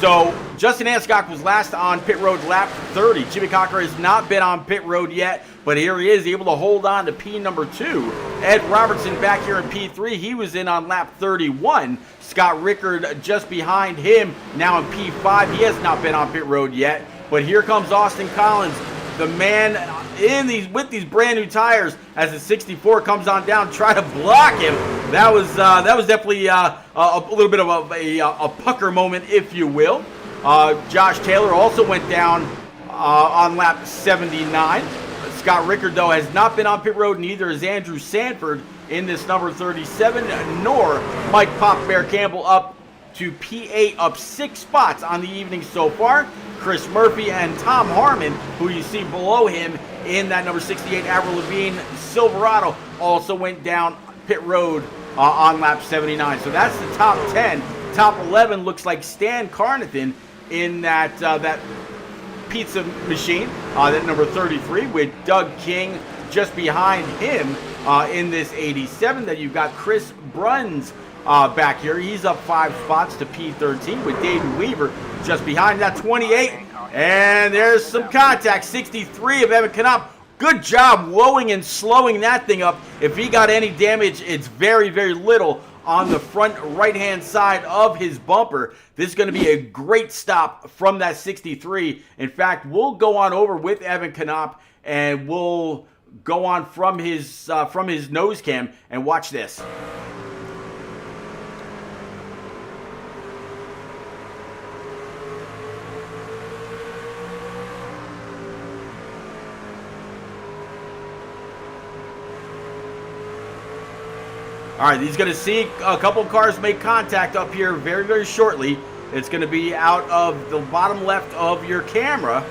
So Justin Anscock was last on pit road lap 30. Jimmy Cocker has not been on pit road yet, but here he is able to hold on to P number 2. Ed Robertson back here in P3. He was in on lap 31. Scott Rickard just behind him, now in P5. He has not been on pit road yet. But here comes Austin Collins, the man with these brand new tires, as the 64 comes on down, try to block him. That was definitely a little bit of a pucker moment, if you will. Josh Taylor also went down on lap 79. Scott Rickard, though, has not been on pit road, neither is Andrew Sanford in this number 37, nor Mike Pop Bear Campbell up to P8, up 6 spots on the evening so far. Chris Murphy and Tom Harmon, who you see below him in that number 68 Avril Lavigne Silverado, also went down pit road on lap 79. So that's the top 10. Top 11 looks like Stan Carnathan in that pizza machine, that number 33, with Doug King just behind him in this 87. Then you've got Chris Bruns back here. He's up 5 spots to P13 with David Weaver just behind that 28. And there's some contact. 63 of Evan Knopp. Good job lowing and slowing that thing up. If he got any damage, it's very, very little on the front right-hand side of his bumper. This is going to be a great stop from that 63. In fact, we'll go on over with Evan Knopp, and we'll go on from his nose cam and watch this. All right, he's going to see a couple cars make contact up here very, very shortly. It's going to be out of the bottom left of your camera,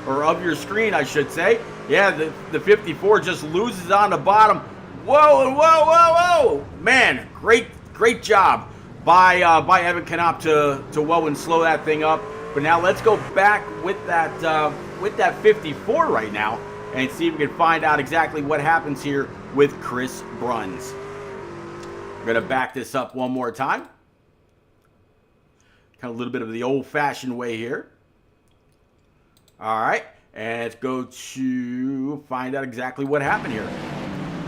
or of your screen, I should say. Yeah, the 54 just loses on the bottom. Whoa, whoa, whoa, whoa! Man, great job by Evan Knopp to whoa and slow that thing up. But now let's go back with that 54 right now and see if we can find out exactly what happens here with Chris Bruns. We're going to back this up one more time. Kind of a little bit of the old-fashioned way here. All right, and let's go to find out exactly what happened here.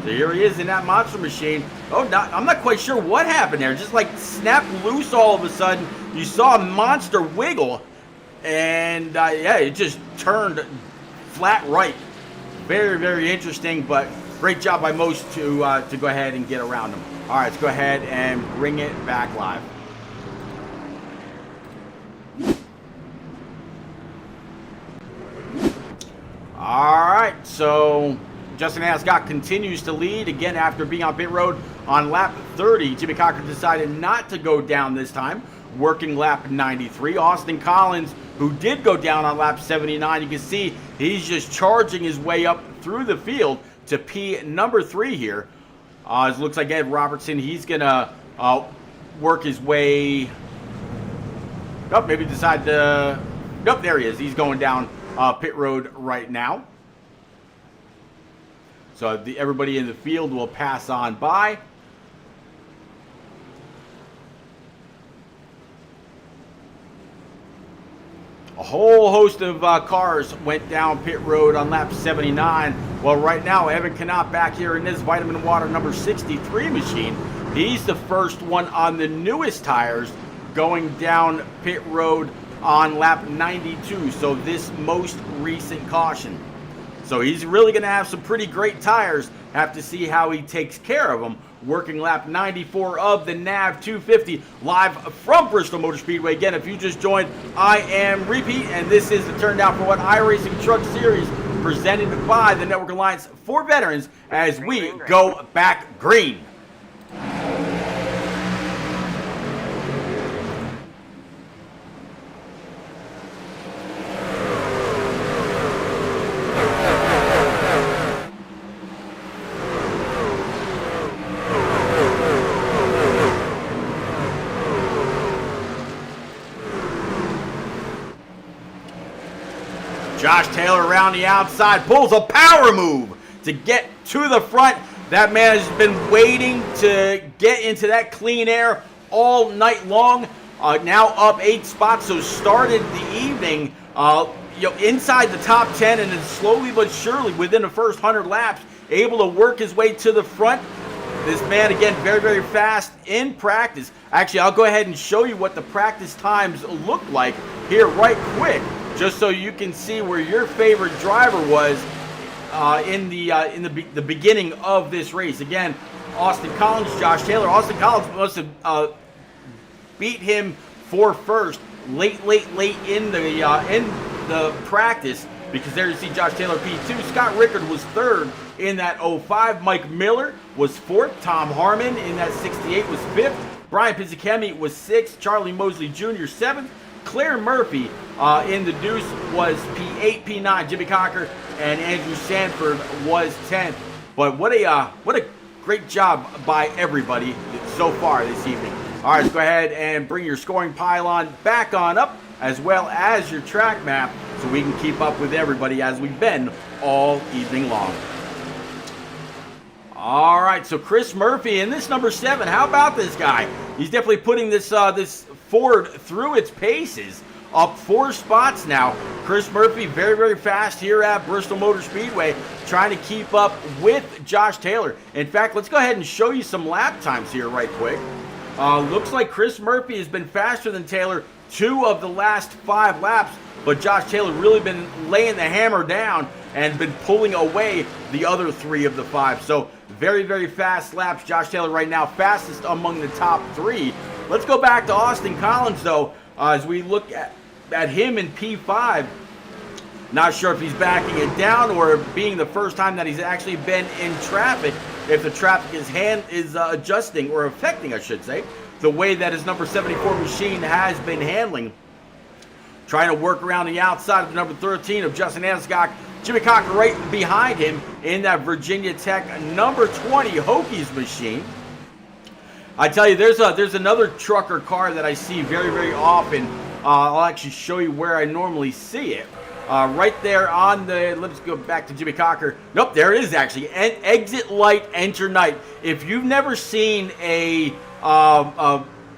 So here he is in that monster machine. I'm not quite sure what happened there. Just like snapped loose all of a sudden. You saw a monster wiggle, and yeah, it just turned flat right. Very, very interesting, but great job by most to go ahead and get around him. All right, let's go ahead and bring it back live. All right, so Justin Ascot continues to lead again after being on pit road on lap 30. Jimmy Cocker decided not to go down this time, working lap 93. Austin Collins, who did go down on lap 79, you can see he's just charging his way up through the field to P number 3 here. It looks like Ed Robertson, he's going to work his way. Nope, maybe decide to. Nope, there he is. He's going down pit road right now. So everybody in the field will pass on by. A whole host of cars went down pit road on lap 79. Well, right now, Evan Knopp back here in this Vitamin Water number 63 machine. He's the first one on the newest tires going down pit road on lap 92. So this most recent caution. So he's really going to have some pretty great tires. Have to see how he takes care of them. Working lap 94 of the NAV 250 live from Bristol Motor Speedway. Again, if you just joined, I am Repeat, and this is the Turn Down for What iRacing Truck Series presented by the Network Alliance for Veterans as we go back green. Josh Taylor around the outside pulls a power move to get to the front. That man has been waiting to get into that clean air all night long. Now up 8 spots, so started the evening inside the top 10, and then slowly but surely within the first 100 laps able to work his way to the front. This man, again, very, very fast in practice. Actually, I'll go ahead and show you what the practice times look like here right quick, just so you can see where your favorite driver was in the beginning of this race. Again, Austin Collins, Josh Taylor. Austin Collins must have beat him for first late in the practice, because there you see Josh Taylor P2. Scott Rickard was third in that 05. Mike Miller was fourth. Tom Harmon in that 68 was fifth. Brian Pizzicemi was sixth. Charlie Mosley Jr. seventh. Claire Murphy in the deuce was P8, P9. Jimmy Cocker and Andrew Sanford was 10th. But what a great job by everybody so far this evening. All right, let's go ahead and bring your scoring pylon back on up, as well as your track map, so we can keep up with everybody as we've been all evening long. All right, so Chris Murphy in this number 7. How about this guy? He's definitely putting this Ford through its paces. Up 4 spots now. Chris Murphy very, very fast here at Bristol Motor Speedway, trying to keep up with Josh Taylor. In fact, let's go ahead and show you some lap times here right quick. Looks like Chris Murphy has been faster than Taylor 2 of the last 5 laps, but Josh Taylor really been laying the hammer down and been pulling away the other 3 of the 5. So very, very fast laps. Josh Taylor right now fastest among the top 3. Let's go back to Austin Collins, though, as we look at him in P5. Not sure if he's backing it down or being the first time that he's actually been in traffic, if the traffic is adjusting or affecting, I should say, the way that his number 74 machine has been handling. Trying to work around the outside of the number 13 of Justin Anscock. Jimmy Cocker right behind him in that Virginia Tech number 20 Hokies machine. I tell you, there's another trucker car that I see very, very often. I'll actually show you where I normally see it. Right there on the, let's go back to Jimmy Cocker. Nope, there it is actually. Exit light, enter night. If you've never seen a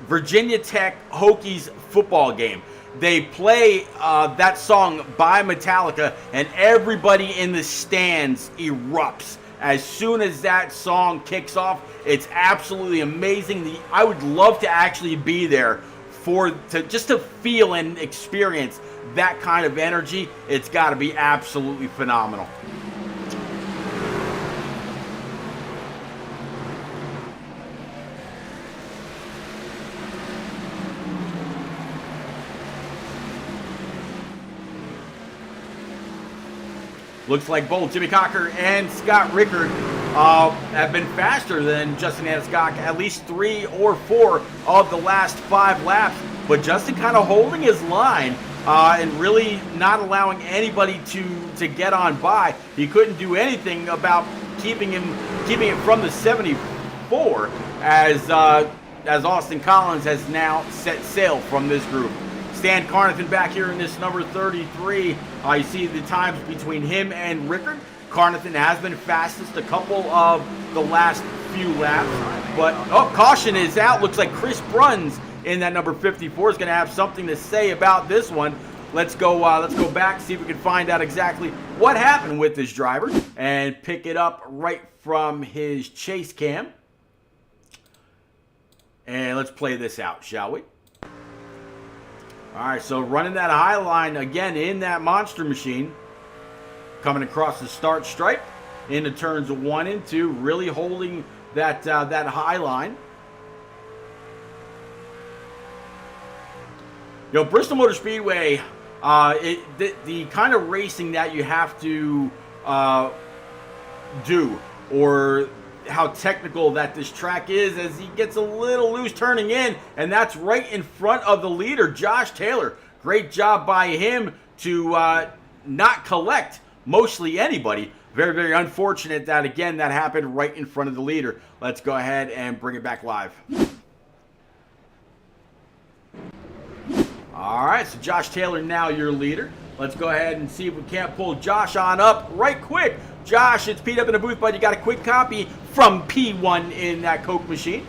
Virginia Tech Hokies football game, they play that song by Metallica, and everybody in the stands erupts as soon as that song kicks off. It's absolutely amazing. I would love to actually be there just to feel and experience that kind of energy. It's got to be absolutely phenomenal. Looks like both Jimmy Cocker and Scott Rickard have been faster than Justin Anscock at least 3 or 4 of the last 5 laps. But Justin kind of holding his line and really not allowing anybody to get on by. He couldn't do anything about keeping it from the 74 as Austin Collins has now set sail from this group. Stan Carnathan back here in this number 33. You see the times between him and Rickard. Carnathan has been fastest a couple of the last few laps. But, caution is out. Looks like Chris Bruns in that number 54 is going to have something to say about this one. Let's go back, see if we can find out exactly what happened with this driver and pick it up right from his chase cam. And let's play this out, shall we? All right, so running that high line again in that monster machine. coming across the start stripe into turns 1 and 2, really holding that that high line. You know, Bristol Motor Speedway, the kind of racing that you have to do, or how technical that this track is, as he gets a little loose turning in, and that's right in front of the leader, Josh Taylor. Great job by him to not collect mostly anybody. Very, very unfortunate that, again, that happened right in front of the leader. Let's go ahead and bring it back live. All right, so Josh Taylor now your leader. Let's go ahead and see if we can't pull Josh on up right quick. Josh, it's Pete up in the booth, bud. You got a quick copy from P1 in that Coke machine?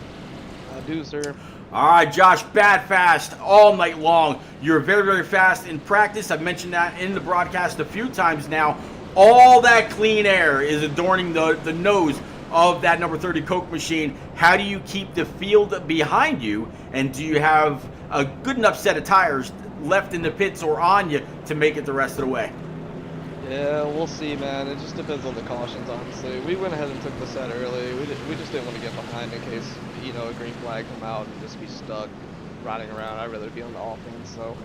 I do, sir. All right, Josh, bad fast all night long. You're very, very fast in practice. I've mentioned that in the broadcast a few times now. All that clean air is adorning the nose of that number 30 Coke machine. How do you keep the field behind you? And do you have a good enough set of tires left in the pits or on you to make it the rest of the way? Yeah, we'll see, man. It just depends on the cautions, honestly. We went ahead and took the set early. We just didn't want to get behind in case, you know, a green flag come out and just be stuck riding around. I'd rather be on the offense. So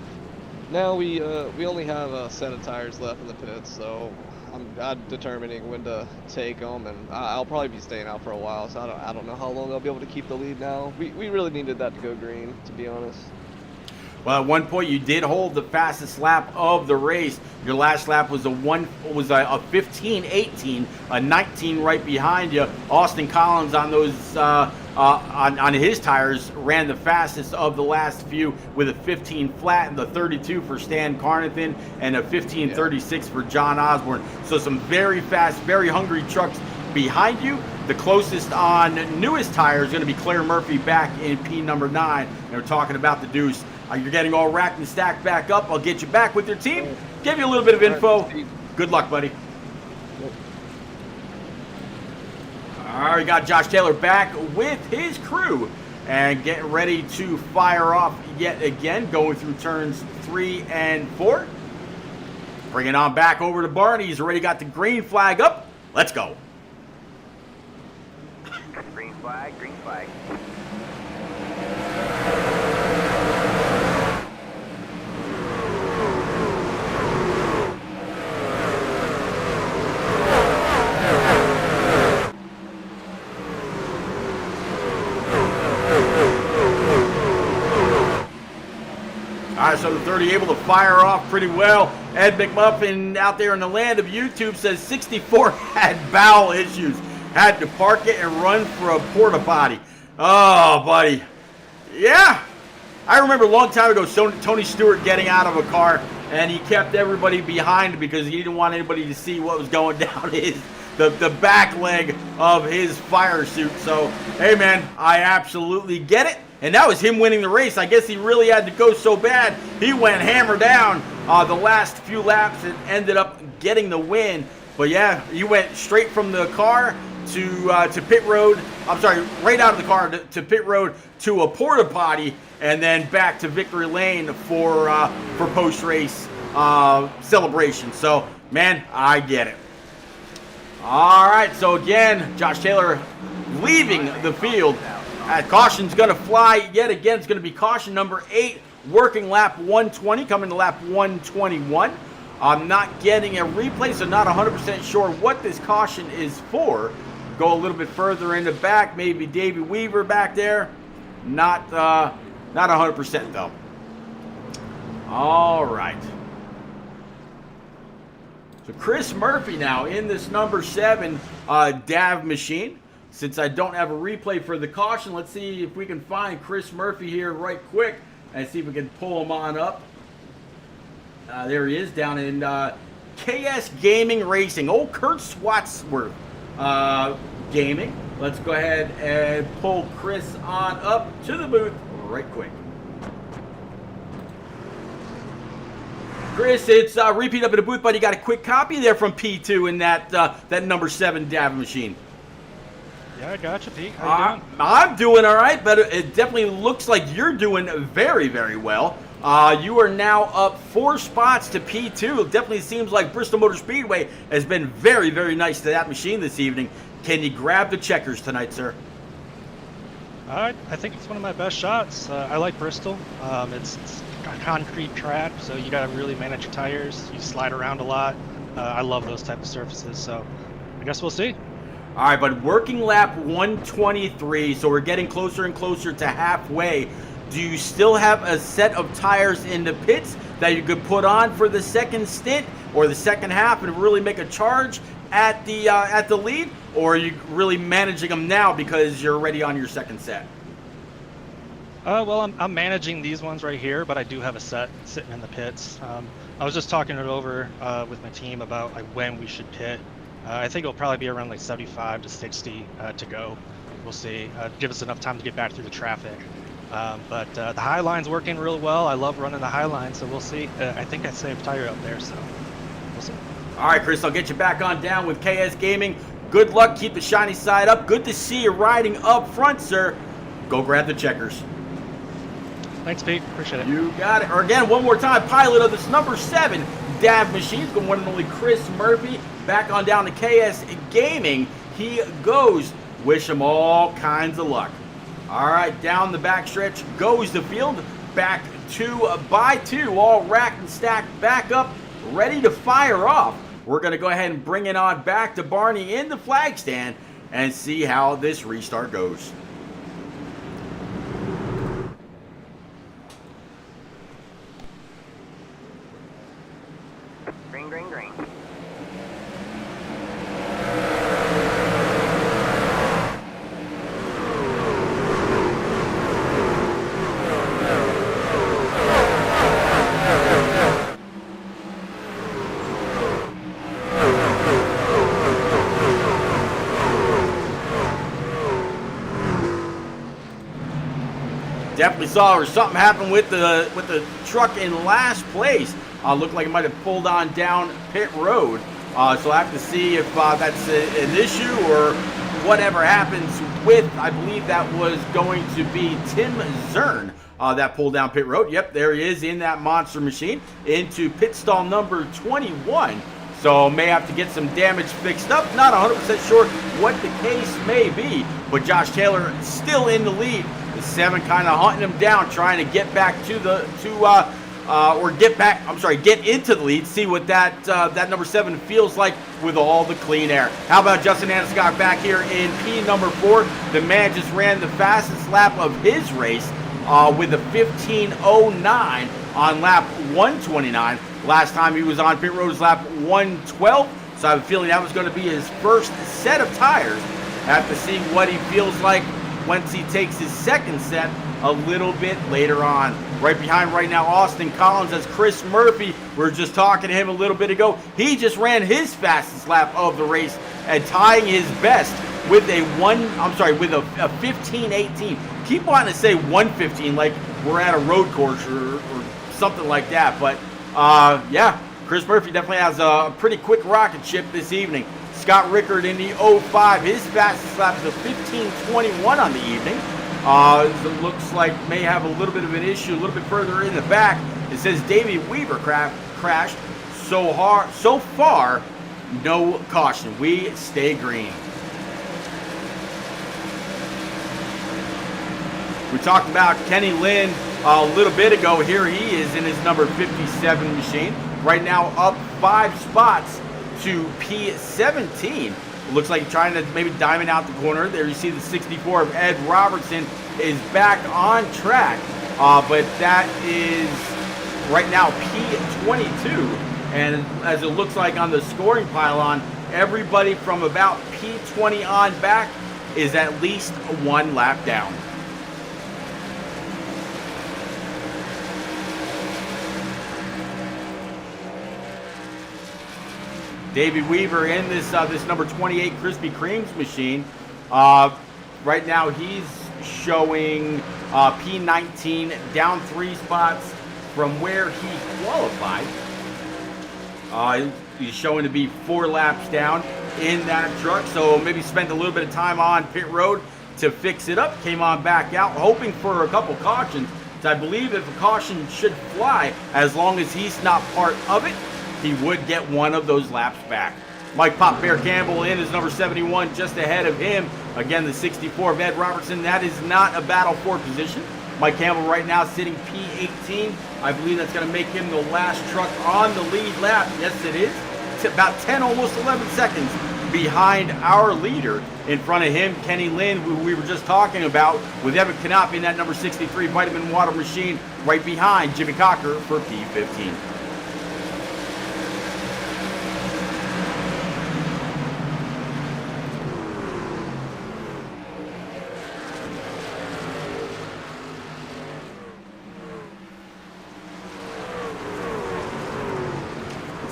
now we only have a set of tires left in the pits, so I'm determining when to take them, and I'll probably be staying out for a while. So I don't know how long I'll be able to keep the lead now. We really needed that to go green, to be honest. Well, at one point you did hold the fastest lap of the race. Your last lap was a 15:18, a 19 right behind you. Austin Collins on those on his tires ran the fastest of the last few with a 15 flat and the 32 for Stan Carnathan and a 15:36 for John Osborne. So some very fast, very hungry trucks behind you. The closest on newest tires is going to be Claire Murphy back in P number 9. And we're talking about the Deuce. You're getting all racked and stacked back up. I'll get you back with your team. Give you a little bit of info. Good luck, buddy. All right, we got Josh Taylor back with his crew and getting ready to fire off yet again, going through turns 3 and 4. Bring it on back over to Barney. He's already got the green flag up. Let's go. Green flag, green flag. All right, so the 30 able to fire off pretty well. Ed McMuffin out there in the land of YouTube says 64 had bowel issues. Had to park it and run for a porta potty. Oh, buddy. Yeah. I remember a long time ago Tony Stewart getting out of a car and he kept everybody behind because he didn't want anybody to see what was going down the back leg of his fire suit. So, hey, man, I absolutely get it. And that was him winning the race. I guess he really had to go so bad. He went hammer down the last few laps and ended up getting the win. But yeah, he went straight from the car to pit road. I'm sorry, right out of the car to pit road to a porta potty, and then back to victory lane for post-race celebration. So, man, I get it. All right, so again, Josh Taylor leaving the field. Caution's going to fly yet again. It's going to be caution number 8, working lap 120, coming to lap 121. I'm not getting a replay, so not 100% sure what this caution is for. Go a little bit further in the back, maybe Davey Weaver back there. Not 100% though. All right. So Chris Murphy now in this number 7 DAV machine. Since I don't have a replay for the caution, let's see if we can find Chris Murphy here right quick and see if we can pull him on up. There he is down in KS Gaming Racing. Old Kurt Swatsworth Gaming. Let's go ahead and pull Chris on up to the booth right quick. Chris, it's repeat up in the booth, but you got a quick copy there from P2 in that number 7 DAV machine. Yeah, I got you, Pete. How you doing? I'm doing all right, but it definitely looks like you're doing very, very well. You are now up 4 spots to P2. It definitely seems like Bristol Motor Speedway has been very, very nice to that machine this evening. Can you grab the checkers tonight, sir? I think it's one of my best shots. I like Bristol. It's a concrete track, so you got to really manage your tires. You slide around a lot. I love those type of surfaces, so I guess we'll see. All right, but working lap 123, so we're getting closer and closer to halfway. Do you still have a set of tires in the pits that you could put on for the second stint or the second half and really make a charge at the lead? Or are you really managing them now because you're already on your second set? Well, I'm managing these ones right here, but I do have a set sitting in the pits. I was just talking it over with my team about like when we should pit. I think it'll probably be around like 75 to 60 to go. We'll see. Give us enough time to get back through the traffic. But the high line's working real well. I love running the high line, so we'll see. I think I saved tire up there, so we'll see. All right, Chris, I'll get you back on down with KS Gaming. Good luck. Keep the shiny side up. Good to see you riding up front, sir. Go grab the checkers. Thanks, Pete. Appreciate it. You got it. Or again, one more time, pilot of this number 7 NAV machines, the one and only Chris Murphy, back on down to KS Gaming. He goes. Wish him all kinds of luck. All right, down the backstretch goes the field. Back 2 by 2, all racked and stacked back up, ready to fire off. We're going to go ahead and bring it on back to Barney in the flag stand and see how this restart goes. Green, green, green. Definitely saw something happen with the truck in last place. Looked like it might have pulled on down pit road. So I have to see if that's an issue or whatever happens with. I believe that was going to be Tim Zern that pulled down pit road. Yep, there he is in that monster machine into pit stall number 21. So may have to get some damage fixed up. Not 100% sure what the case may be, but Josh Taylor still in the lead. The 7 kind of hunting him down, trying to get back to get into the lead. See what that number 7 feels like with all the clean air. How about Justin Aniscott back here in P number 4? The man just ran the fastest lap of his race with a 15:09 on lap 129. Last time he was on pit road was lap 112. So I have a feeling that was going to be his first set of tires. Have to see what he feels like once he takes his second set a little bit later on. Right behind right now, Austin Collins as Chris Murphy. We were just talking to him a little bit ago. He just ran his fastest lap of the race and tying his best with a 15:18. Keep wanting to say 1:15 like we're at a road course or something like that. But yeah, Chris Murphy definitely has a pretty quick rocket ship this evening. Scott Rickard in the 05, his fastest lap is a 15:21 on the evening. It looks like may have a little bit of an issue a little bit further in the back. It says Davey Weaver crashed. So far, no caution. We stay green. We talked about Kenny Lynn a little bit ago. Here he is in his number 57 machine. Right now up 5 spots to P17. Looks like trying to maybe diamond out the corner. There you see the 64 of Ed Robertson is back on track. But that is right now P22. And as it looks like on the scoring pylon, everybody from about P20 on back is at least 1 lap down. Davey Weaver in this number 28 Krispy Kreme's machine. Right now he's showing P19, down 3 spots from where he qualified. He's showing to be 4 laps down in that truck, so maybe spent a little bit of time on pit road to fix it up. Came on back out, hoping for a couple cautions So I believe if a caution should fly, as long as he's not part of it, he would get one of those laps back. Mike Pop Bear Campbell in is number 71, just ahead of him. Again, the 64 of Ed Robertson. That is not a battle for position. Mike Campbell right now sitting P18. I believe that's going to make him the last truck on the lead lap. Yes, it is. It's about 10, almost 11 seconds behind our leader. In front of him, Kenny Lynn, who we were just talking about, with Evan Knopp in that number 63 Vitamin Water machine, right behind Jimmy Cocker for P15.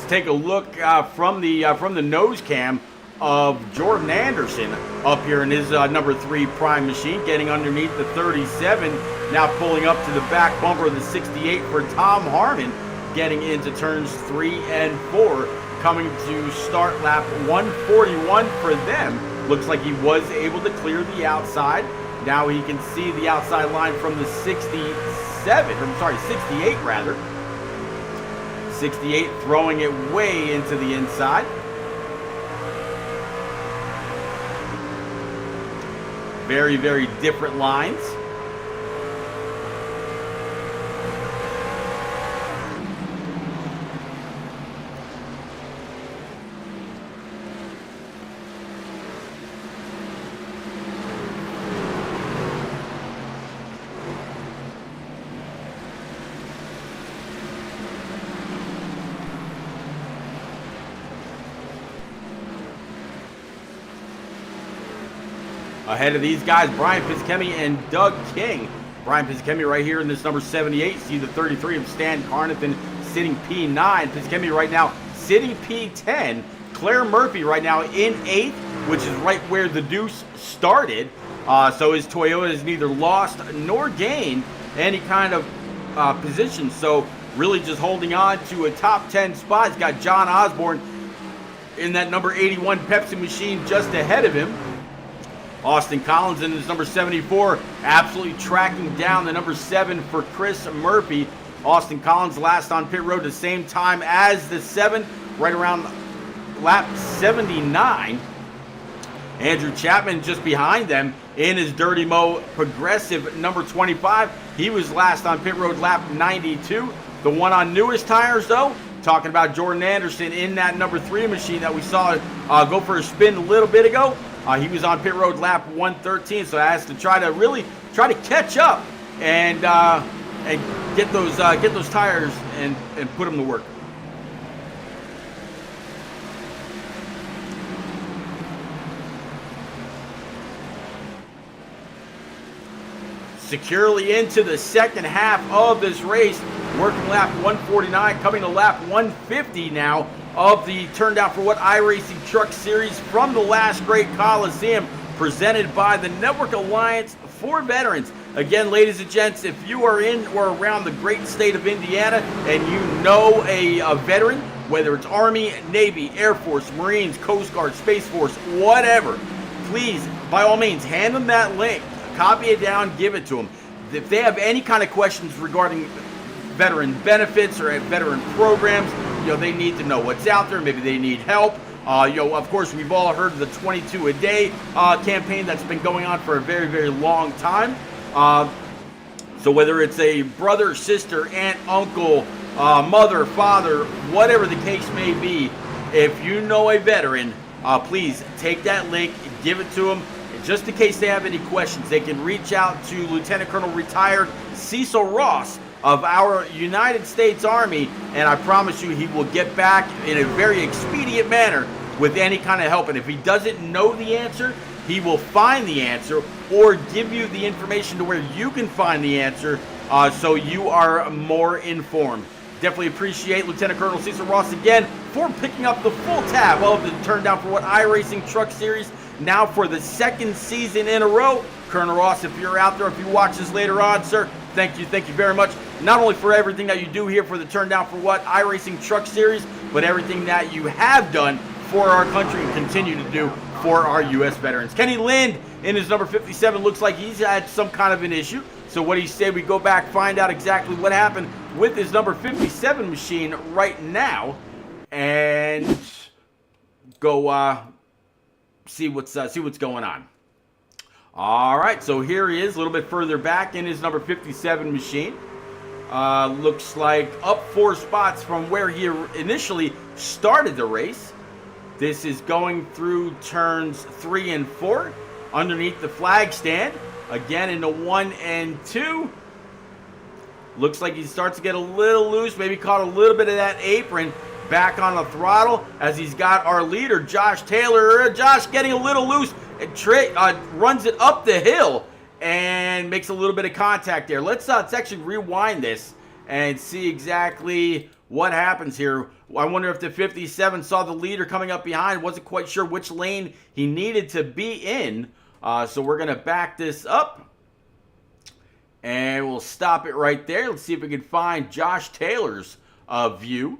Take a look from the nose cam of Jordan Anderson up here in his number 3 prime machine, getting underneath the 37, now pulling up to the back bumper of the 68 for Tom Harmon, getting into turns 3 and 4, coming to start lap 141 for them. Looks like he was able to clear the outside. Now he can see the outside line from the 68 rather. 68 throwing it way into the inside. Very, very different lines. Ahead of these guys, Brian Piskemi and Doug King. Brian Piskemi right here in this number 78. See the 33 of Stan Carnathan sitting P9. Piskemi right now sitting P10. Claire Murphy right now in 8th, which is right where the deuce started. So his Toyota has neither lost nor gained any kind of position. So really just holding on to a top 10 spot. He's got John Osborne in that number 81 Pepsi machine just ahead of him. Austin Collins in his number 74, absolutely tracking down the number 7 for Chris Murphy. Austin Collins last on pit road the same time as the 7, right around lap 79. Andrew Chapman just behind them in his Dirty Mo Progressive number 25. He was last on pit road lap 92. The one on newest tires though, talking about Jordan Anderson in that number 3 machine that we saw go for a spin a little bit ago. He was on pit road lap 113, so I has to try to catch up and get those tires and put them to work. Securely into the second half of this race, working lap 149, coming to lap 150 now of the Turned Out For What iRacing Truck Series from the last great Coliseum, presented by the Network Alliance for Veterans. Again, ladies and gents, if you are in or around the great state of Indiana and you know a veteran, whether it's Army, Navy, Air Force, Marines, Coast Guard, Space Force, whatever, please, by all means, hand them that link, copy it down, give it to them. If they have any kind of questions regarding veteran benefits or veteran programs, they need to know what's out there. Maybe they need help. Of course, we've all heard of the 22 a day campaign that's been going on for a very, very long time. So whether it's a brother, sister, aunt, uncle, mother, father, whatever the case may be, if you know a veteran, please take that link, give it to them. Just in case they have any questions, they can reach out to Lieutenant Colonel retired Cecil Ross of our United States Army, and I promise you he will get back in a very expedient manner with any kind of help. And if he doesn't know the answer, he will find the answer or give you the information to where you can find the answer so you are more informed. Definitely appreciate Lieutenant Colonel Cecil Ross again for picking up the full tab of the Turned Out For What iRacing Truck Series, now for the 2nd season in a row. Colonel Ross, if you're out there, if you watch this later on, sir, thank you very much. Not only for everything that you do here for the Turned Out For What iRacing Truck Series, but everything that you have done for our country and continue to do for our U.S. veterans. Kenny Lind in his number 57 looks like he's had some kind of an issue. So what do you say we go back, find out exactly what happened with his number 57 machine right now, and go see what's going on. All right, so here he is, a little bit further back in his number 57 machine. Looks like up 4 spots from where he initially started the race. This is going through turns 3 and 4 underneath the flag stand. Again into 1 and 2. Looks like he starts to get a little loose, maybe caught a little bit of that apron. Back on the throttle as he's got our leader, Josh Taylor. Josh getting a little loose and runs it up the hill and makes a little bit of contact there. Let's actually rewind this and see exactly what happens here. I wonder if the 57 saw the leader coming up behind, wasn't quite sure which lane he needed to be in. So we're going to back this up and we'll stop it right there. Let's see if we can find Josh Taylor's view.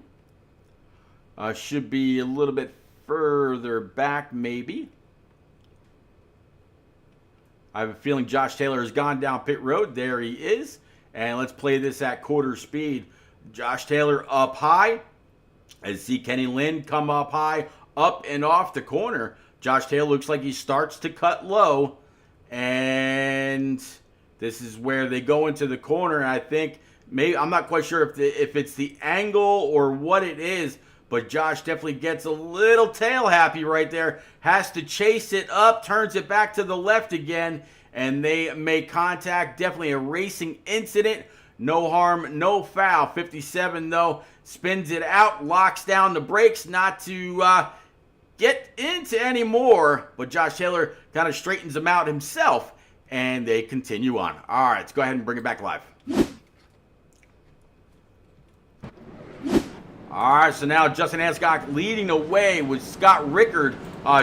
Should be a little bit further back maybe. I have a feeling Josh Taylor has gone down pit road. There he is. And let's play this at quarter speed. Josh Taylor up high. As you see Kenny Lynn come up high, up and off the corner. Josh Taylor looks like he starts to cut low. And this is where they go into the corner. And I think, maybe, I'm not quite sure if it's the angle or what it is. But Josh definitely gets a little tail happy right there. Has to chase it up, turns it back to the left again, and they make contact. Definitely a racing incident. No harm, no foul. 57, though, spins it out, locks down the brakes, not to get into any more. But Josh Taylor kind of straightens them out himself, and they continue on. All right, let's go ahead and bring it back live. All right, so now Justin Anscock leading the way with Scott Rickard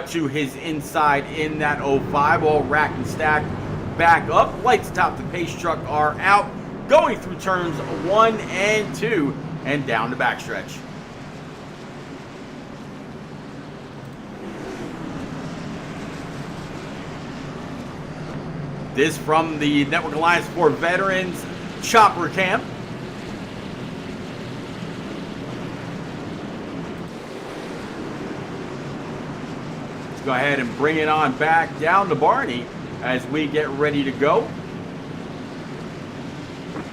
to his inside in that 05, all racked and stacked back up. Lights atop the pace truck are out, going through turns 1 and 2 and down the backstretch. This from the Network Alliance for Veterans Chopper Cam. Go ahead and bring it on back down to Barney as we get ready to go.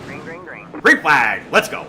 Green, green, green. Green flag, let's go.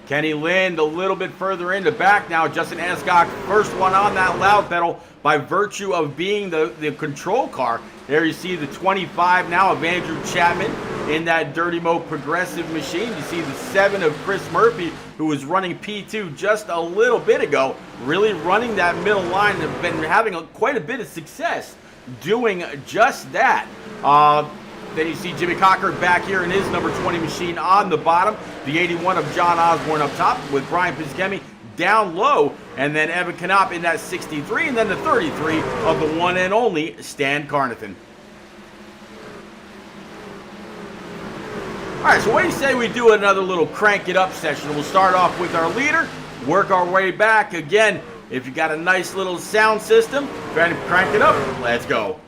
Kenny Lind a little bit further in the back now. Justin Anscock, first one on that loud pedal by virtue of being the control car. There you see the 25 now of Andrew Chapman in that Dirty Mo progressive machine. You see the 7 of Chris Murphy, who was running P2 just a little bit ago, really running that middle line and have been having quite a bit of success doing just that. Then you see Jimmy Cocker back here in his number 20 machine on the bottom. The 81 of John Osborne up top with Brian Pisgemi down low. And then Evan Knopp in that 63. And then the 33 of the one and only Stan Carnathan. All right, so what do you say we do another little crank it up session? We'll start off with our leader, work our way back. Again, if you got a nice little sound system, try to crank it up. Let's go.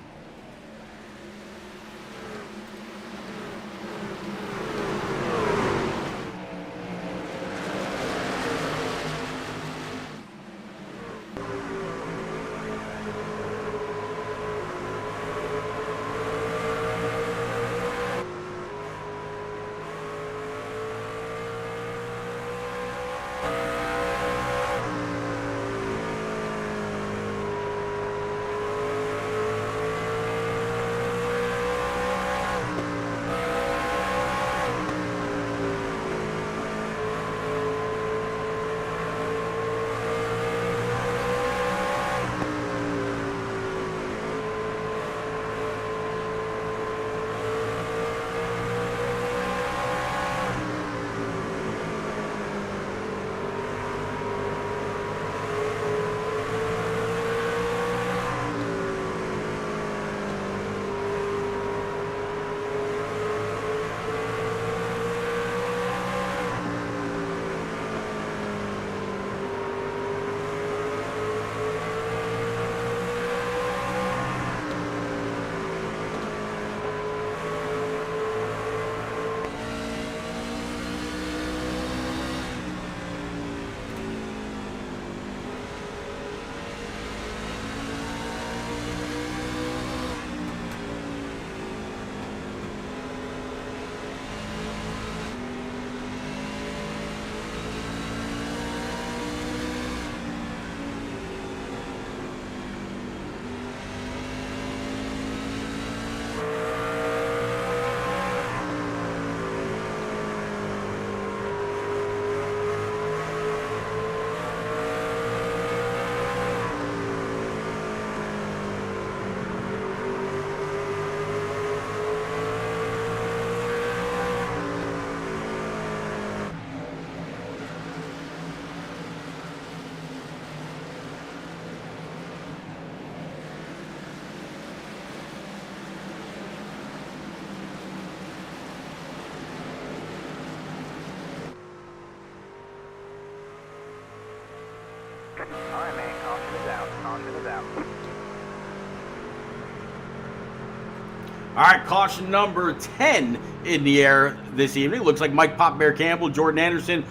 All right, caution number 10 in the air this evening. Looks like Mike Pop Bear Campbell, Jordan Anderson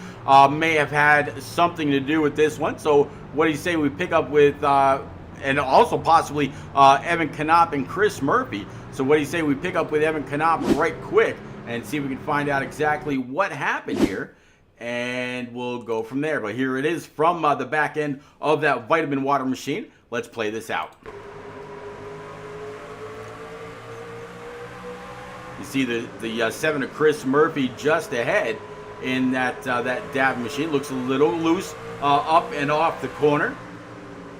may have had something to do with this one. So what do you say we pick up with, and also possibly Evan Knopp and Chris Murphy. So what do you say we pick up with Evan Knopp right quick and see if we can find out exactly what happened here. And we'll go from there. But here it is from the back end of that vitamin water machine. Let's play this out. You see the 7 of Chris Murphy just ahead in that dab machine. Looks a little loose up and off the corner.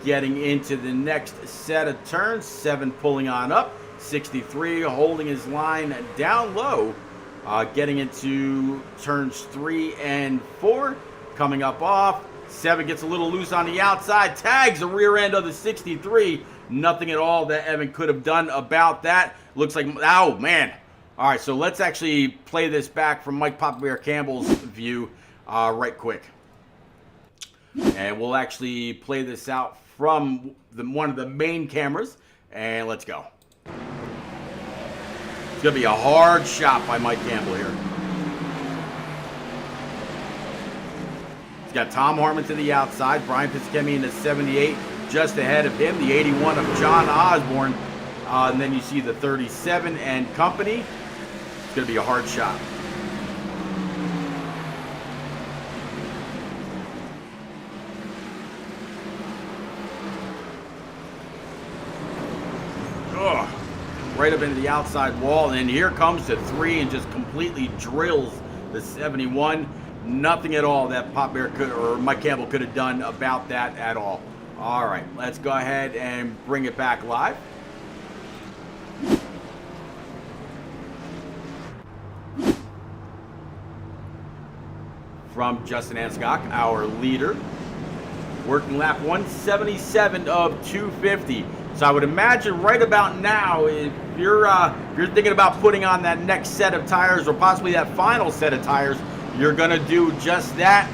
Getting into the next set of turns. 7 pulling on up. 63 holding his line down low. Getting into turns 3 and 4. Coming up off. 7 gets a little loose on the outside. Tags the rear end of the 63. Nothing at all that Evan could have done about that. Looks like, oh man. All right, so let's actually play this back from Mike Papa Bear Campbell's view right quick. And we'll actually play this out from one of the main cameras. And let's go. It's going to be a hard shot by Mike Campbell here. He's got Tom Harmon to the outside. Brian Piscemi in the 78 just ahead of him. The 81 of John Osborne. And then you see the 37 and company. It's going to be a hard shot. Ugh. Right up into the outside wall. And here comes the 3 and just completely drills the 71. Nothing at all that Pop Bear could, or Mike Campbell could have done about that at all. All right, let's go ahead and bring it back live. From Justin Anscock, our leader. Working lap 177 of 250. So I would imagine right about now, if you're thinking about putting on that next set of tires or possibly that final set of tires, you're going to do just that.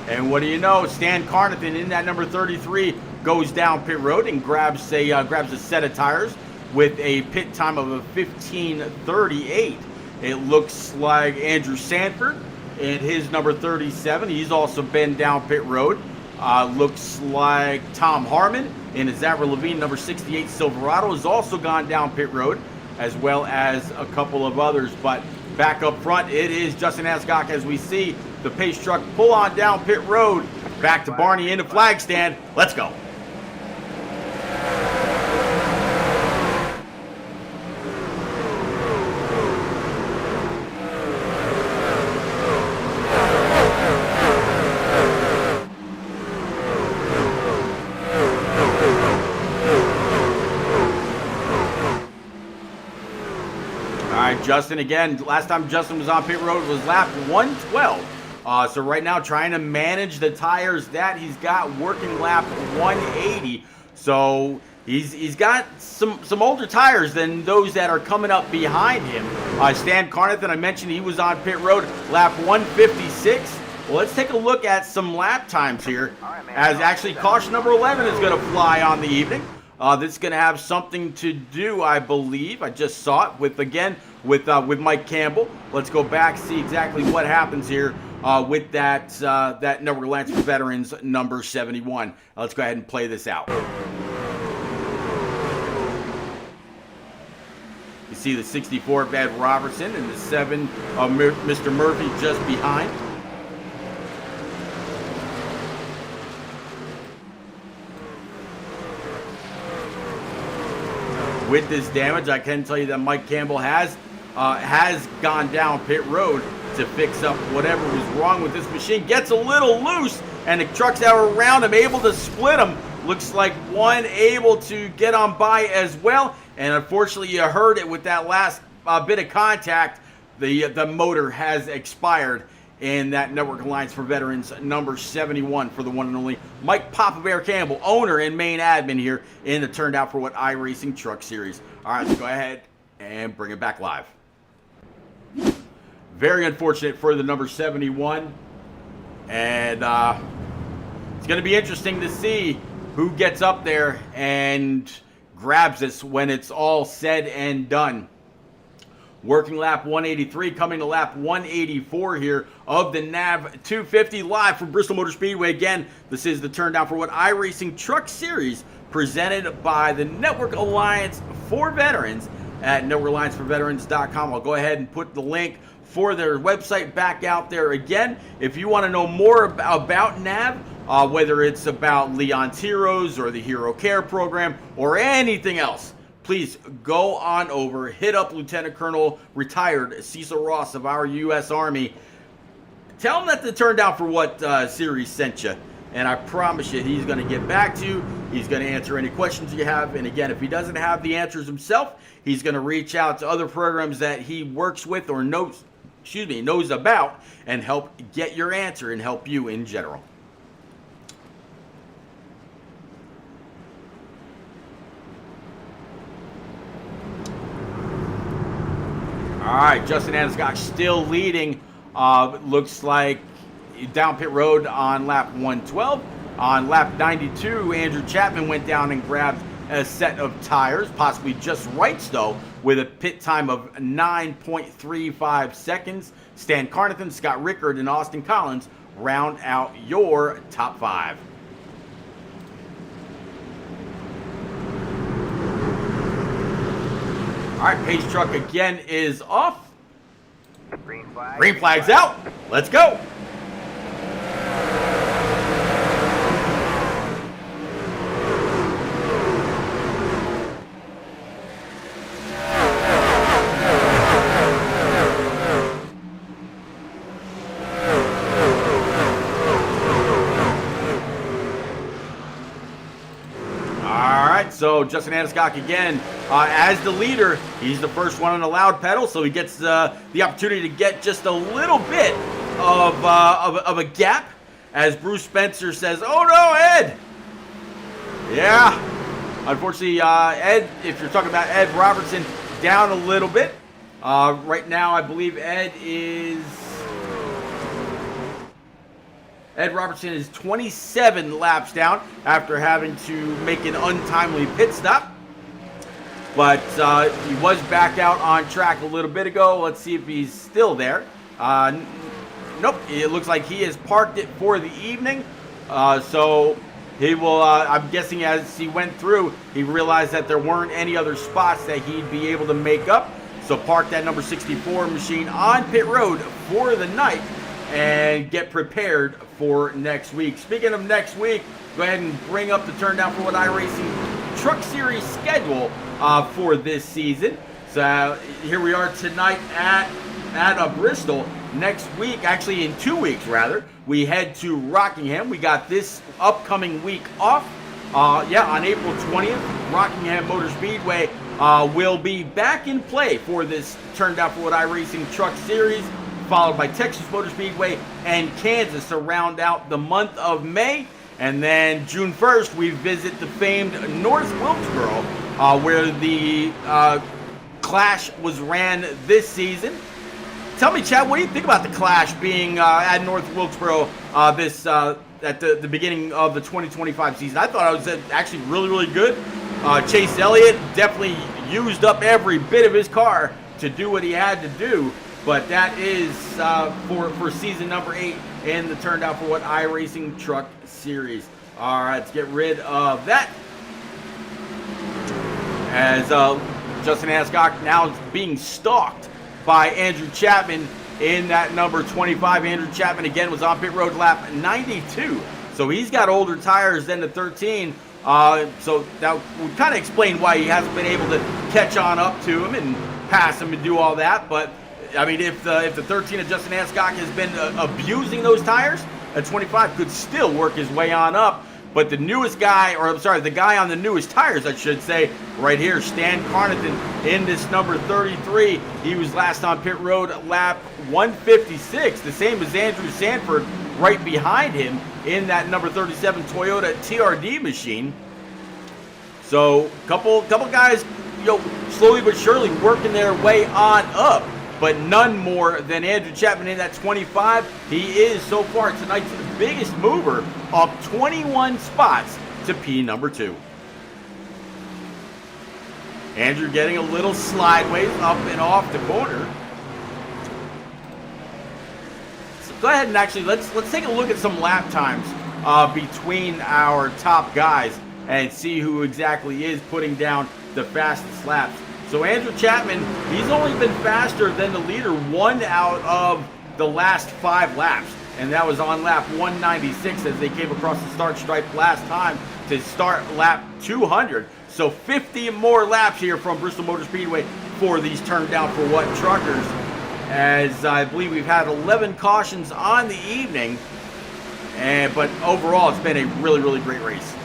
And what do you know? Stan Carnathan in that number 33 goes down pit road and grabs a set of tires with a pit time of a 15:38. It looks like Andrew Sanford in his number 37. He's also been down pit road. Looks like Tom Harmon in his Avril Lavigne number 68 Silverado has also gone down pit road, as well as a couple of others. But back up front, it is Justin Ascock as we see the pace truck pull on down pit road. Back to Barney in the flag stand. Let's go. Justin again. Last time Justin was on pit road was lap 112. So right now trying to manage the tires that he's got, working lap 180. So he's got some older tires than those that are coming up behind him. Stan Carnathan, I mentioned he was on pit road lap 156. Well, let's take a look at some lap times here, as actually caution number 11 is going to fly on the evening. This is going to have something to do, I believe. I just saw it with Mike Campbell. Let's go back, see exactly what happens here with that Network Alliance for Veterans number 71. Let's go ahead and play this out. You see the 64 of Ed Robertson and the 7 of Mr. Murphy just behind. With this damage, I can tell you that Mike Campbell has gone down pit road to fix up whatever was wrong with this machine. Gets a little loose, and the trucks that were around him able to split him. Looks like one able to get on by as well. And unfortunately, you heard it with that last bit of contact. The motor has expired in that Network Alliance for Veterans number 71 for the one and only Mike Papa Bear Campbell, owner and main admin here in the Turned Out for What iRacing Truck Series. All right, let's go ahead and bring it back live. Very unfortunate for the number 71. And it's going to be interesting to see who gets up there and grabs this when it's all said and done. working lap 183, coming to lap 184 here of the NAV 250 live from Bristol Motor Speedway. Again, this is the Turn Down for What iRacing Truck Series presented by the Network Alliance for Veterans at networkallianceforveterans.com. I'll go ahead and put the link for their website back out there again. If you want to know more about NAV, whether it's about Leon's Heroes or the Hero Care Program or anything else, please go on over, hit up Lieutenant Colonel retired Cecil Ross of our U.S. Army. Tell him that the Turn Down for What series sent you, and I promise you he's going to get back to you. He's going to answer any questions you have, and again, if he doesn't have the answers himself, he's going to reach out to other programs that he works with or knows about and help get your answer and help you in general. All right, Justin Aniscock still leading. Looks like down pit road on lap 112. On lap 92, Andrew Chapman went down and grabbed a set of tires, possibly just rights though, with a pit time of 9.35 seconds. Stan Carnathan, Scott Rickard, and Austin Collins round out your top 5. All right, pace truck again is off. Green flag. Green flag's out. Let's go. So Justin Aniscock again, as the leader, he's the first one on the loud pedal, so he gets the opportunity to get just a little bit of a gap, as Bruce Spencer says, "Oh no, Ed!" Yeah, unfortunately, Ed, if you're talking about Ed Robertson, down a little bit. Right now, I believe Ed Robertson is 27 laps down after having to make an untimely pit stop. But he was back out on track a little bit ago. Let's see if he's still there. Nope, it looks like he has parked it for the evening. So he will, I'm guessing as he went through, he realized that there weren't any other spots that he'd be able to make up. So park that number 64 machine on pit road for the night and get prepared for next week. Speaking of next week, go ahead and bring up the Turn Down for What iRacing Truck Series schedule for this season. So here we are tonight at Bristol. Next week, actually in 2 weeks rather, we head to Rockingham. We got this upcoming week off. On April 20th, Rockingham Motor Speedway will be back in play for this Turn Down for What iRacing Truck Series, followed by Texas Motor Speedway and Kansas to round out the month of May. And then June 1st, we visit the famed North Wilkesboro, where the Clash was ran this season. Tell me, Chad, what do you think about the Clash being at North Wilkesboro at the beginning of the 2025 season? I thought it was actually really, really good. Chase Elliott definitely used up every bit of his car to do what he had to do. But that is for season number 8 in the Turn Down for What iRacing Truck Series. All right, let's get rid of that. As Justin Aniscock now is being stalked by Andrew Chapman in that number 25. Andrew Chapman again was on pit road lap 92. So he's got older tires than the 13. So that would kind of explain why he hasn't been able to catch on up to him and pass him and do all that. But I mean, if the 13 of Justin Aniscock has been abusing those tires, a 25 could still work his way on up. But the newest guy, or I'm sorry, the guy on the newest tires, I should say, right here, Stan Carnathan in this number 33. He was last on pit road at lap 156, the same as Andrew Sanford right behind him in that number 37 Toyota TRD machine. So couple guys, slowly but surely working their way on up, but none more than Andrew Chapman in that 25. He is so far tonight's biggest mover, up 21 spots to P number 2. Andrew getting a little slideways up and off the corner. So go ahead and actually let's take a look at some lap times between our top guys and see who exactly is putting down the fastest laps. So Andrew Chapman, he's only been faster than the leader 1 out of the last 5 laps, and that was on lap 196 as they came across the start stripe last time to start lap 200. So 50 more laps here from Bristol Motor Speedway for these turned down for what truckers, as I believe we've had 11 cautions on the evening, but overall it's been a really, really great race.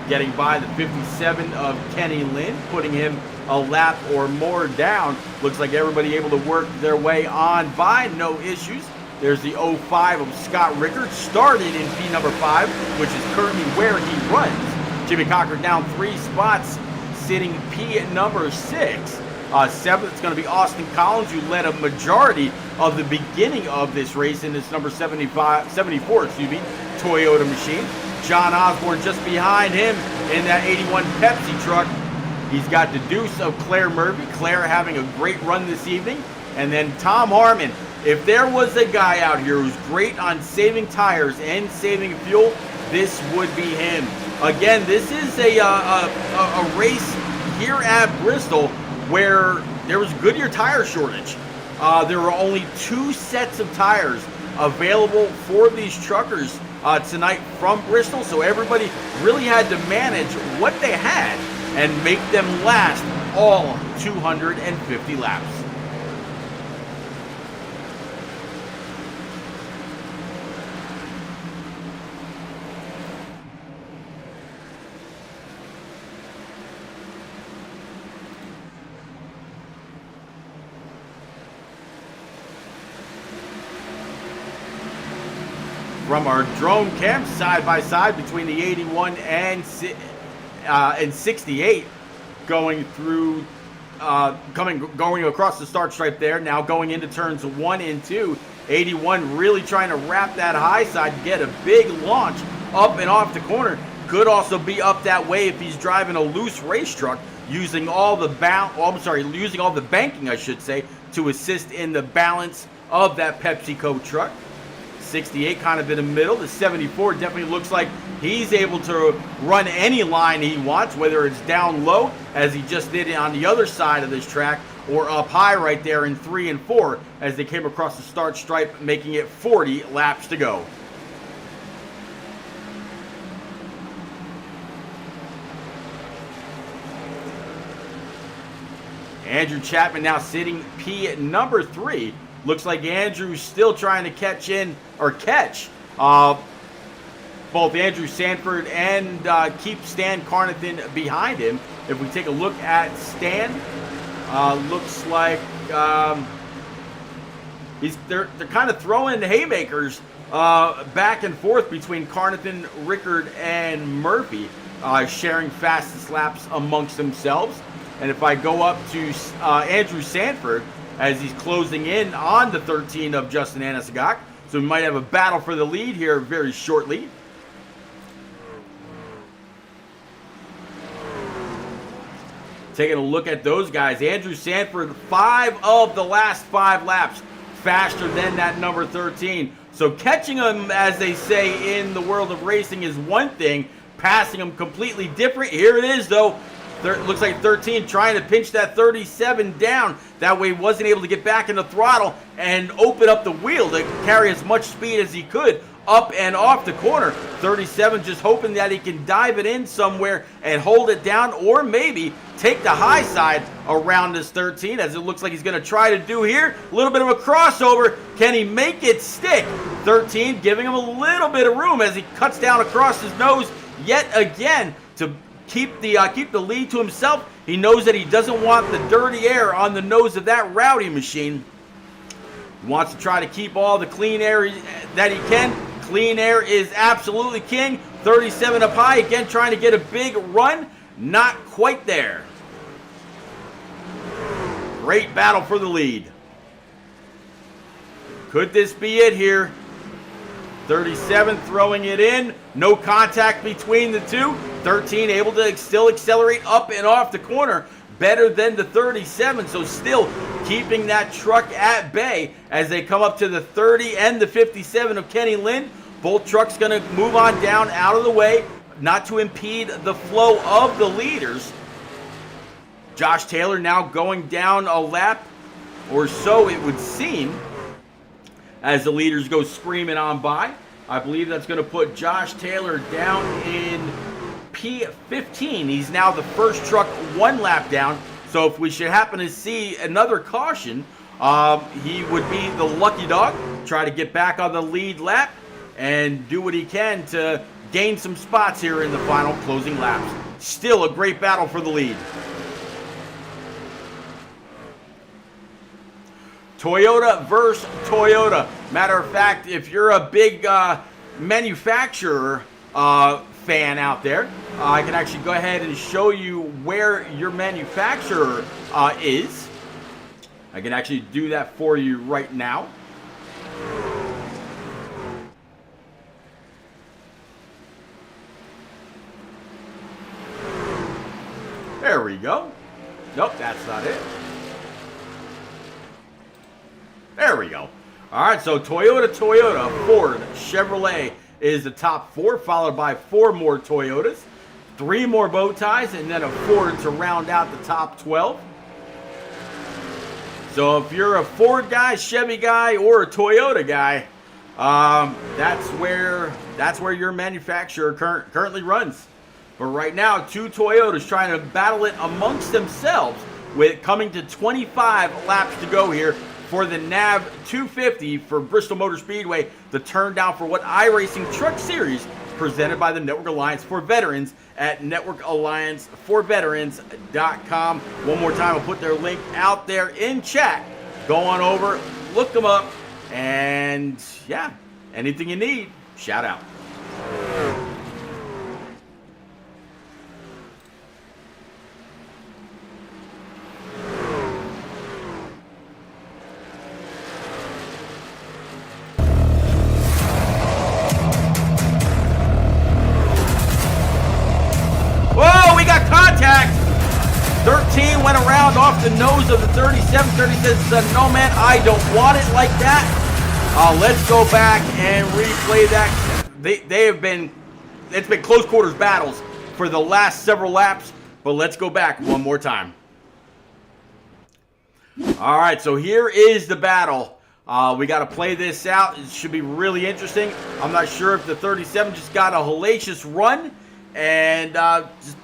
Getting by the 57 of Kenny Lynn, putting him a lap or more down. Looks like everybody able to work their way on by, no issues. There's the 05 of Scott Rickard, started in P number 5, which is currently where he runs. Jimmy Cocker down 3 spots, sitting P at number 6. 7th, it's going to be Austin Collins, who led a majority of the beginning of this race in this number 74, Toyota machine. John Osborne just behind him in that 81 Pepsi truck. He's got the deuce of Claire Murphy. Claire having a great run this evening. And then Tom Harmon. If there was a guy out here who's great on saving tires and saving fuel, this would be him. Again, this is a race here at Bristol where there was Goodyear tire shortage. There were only 2 sets of tires available for these truckers tonight from Bristol, so everybody really had to manage what they had and make them last all 250 laps. From our drone cam, side by side between the 81 and 68, going through, going across the start stripe there. Now going into turns 1 and 2. 81 really trying to wrap that high side, get a big launch up and off the corner. Could also be up that way if he's driving a loose race truck, using all the using all the banking, I should say, to assist in the balance of that PepsiCo truck. 68 kind of in the middle. The 74 definitely looks like he's able to run any line he wants, whether it's down low, as he just did on the other side of this track, or up high right there in 3 and 4, as they came across the start stripe, making it 40 laps to go. Andrew Chapman now sitting P at number 3. Looks like Andrew's still trying to catch both Andrew Sanford and keep Stan Carnathan behind him. If we take a look at Stan, looks like they're kind of throwing haymakers back and forth between Carnathan, Rickard, and Murphy, sharing fastest laps amongst themselves. And if I go up to Andrew Sanford, as he's closing in on the 13 of Justin Anasagak. So we might have a battle for the lead here very shortly. Taking a look at those guys. Andrew Sanford, 5 of the last 5 laps faster than that number 13. So catching him, as they say in the world of racing, is one thing. Passing him completely different. Here it is, though. Looks like 13 trying to pinch that 37 down. That way he wasn't able to get back in the throttle and open up the wheel to carry as much speed as he could up and off the corner. 37 just hoping that he can dive it in somewhere and hold it down, or maybe take the high side around this 13, as it looks like he's going to try to do here. A little bit of a crossover. Can he make it stick? 13 giving him a little bit of room as he cuts down across his nose yet again to keep the lead to himself. He knows that he doesn't want the dirty air on the nose of that rowdy machine. He wants to try to keep all the clean air that he can. Clean air is absolutely king. 37 up high, again trying to get a big run. Not quite there. Great battle for the lead. Could this be it here? 37 throwing it in. No contact between the two. 13 able to still accelerate up and off the corner. Better than the 37, so still keeping that truck at bay as they come up to the 30 and the 57 of Kenny Lynn. Both trucks going to move on down out of the way, not to impede the flow of the leaders. Josh Taylor now going down a lap, or so it would seem, as the leaders go screaming on by. I believe that's going to put Josh Taylor down in P15. He's now the first truck 1 lap down. So if we should happen to see another caution, he would be the lucky dog. Try to get back on the lead lap and do what he can to gain some spots here in the final closing laps. Still a great battle for the lead. Toyota versus Toyota. Matter of fact, if you're a big manufacturer fan out there, I can actually go ahead and show you where your manufacturer is. I can actually do that for you right now. There we go. Nope, that's not it. There we go. All right, so Toyota, Ford, Chevrolet is the top 4, followed by 4 more Toyotas, 3 more bow ties, and then a Ford to round out the top 12. So if you're a Ford guy, Chevy guy, or a Toyota guy, that's where your manufacturer currently runs. But right now, 2 Toyotas trying to battle it amongst themselves, with coming to 25 laps to go here for the NAV 250 for Bristol Motor Speedway, the turn down for what iRacing Truck Series presented by the Network Alliance for Veterans at networkallianceforveterans.com. One more time, I'll put their link out there in chat. Go on over, look them up, and yeah, anything you need, shout out. Whoa, we got contact. 13 went around off the nose of the 37. 30 says, no man, I don't want it like that. Let's go back and replay that. It's been close quarters battles for the last several laps, but let's go back one more time. All right, so here is the battle. We got to play this out. It should be really interesting. I'm not sure if the 37 just got a hellacious run and just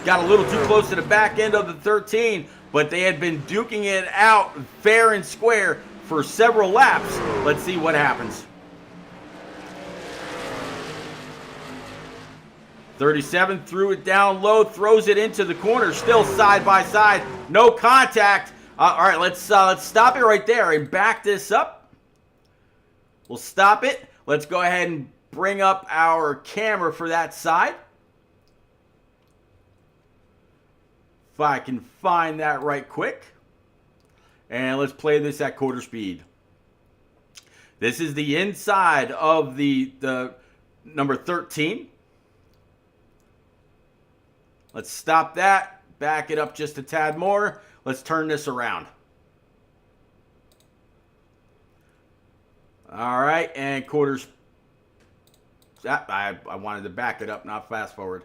got a little too close to the back end of the 13, but they had been duking it out fair and square for several laps. Let's see what happens. 37 threw it down low, throws it into the corner, still side by side, no contact. All right, let's stop it right there and back this up. We'll stop it. Let's go ahead and bring up our camera for that side. If I can find that right quick. And let's play this at quarter speed. This is the inside of the number 13. Let's stop that. Back it up just a tad more. Let's turn this around. All right, and quarters. I wanted to back it up, not fast forward.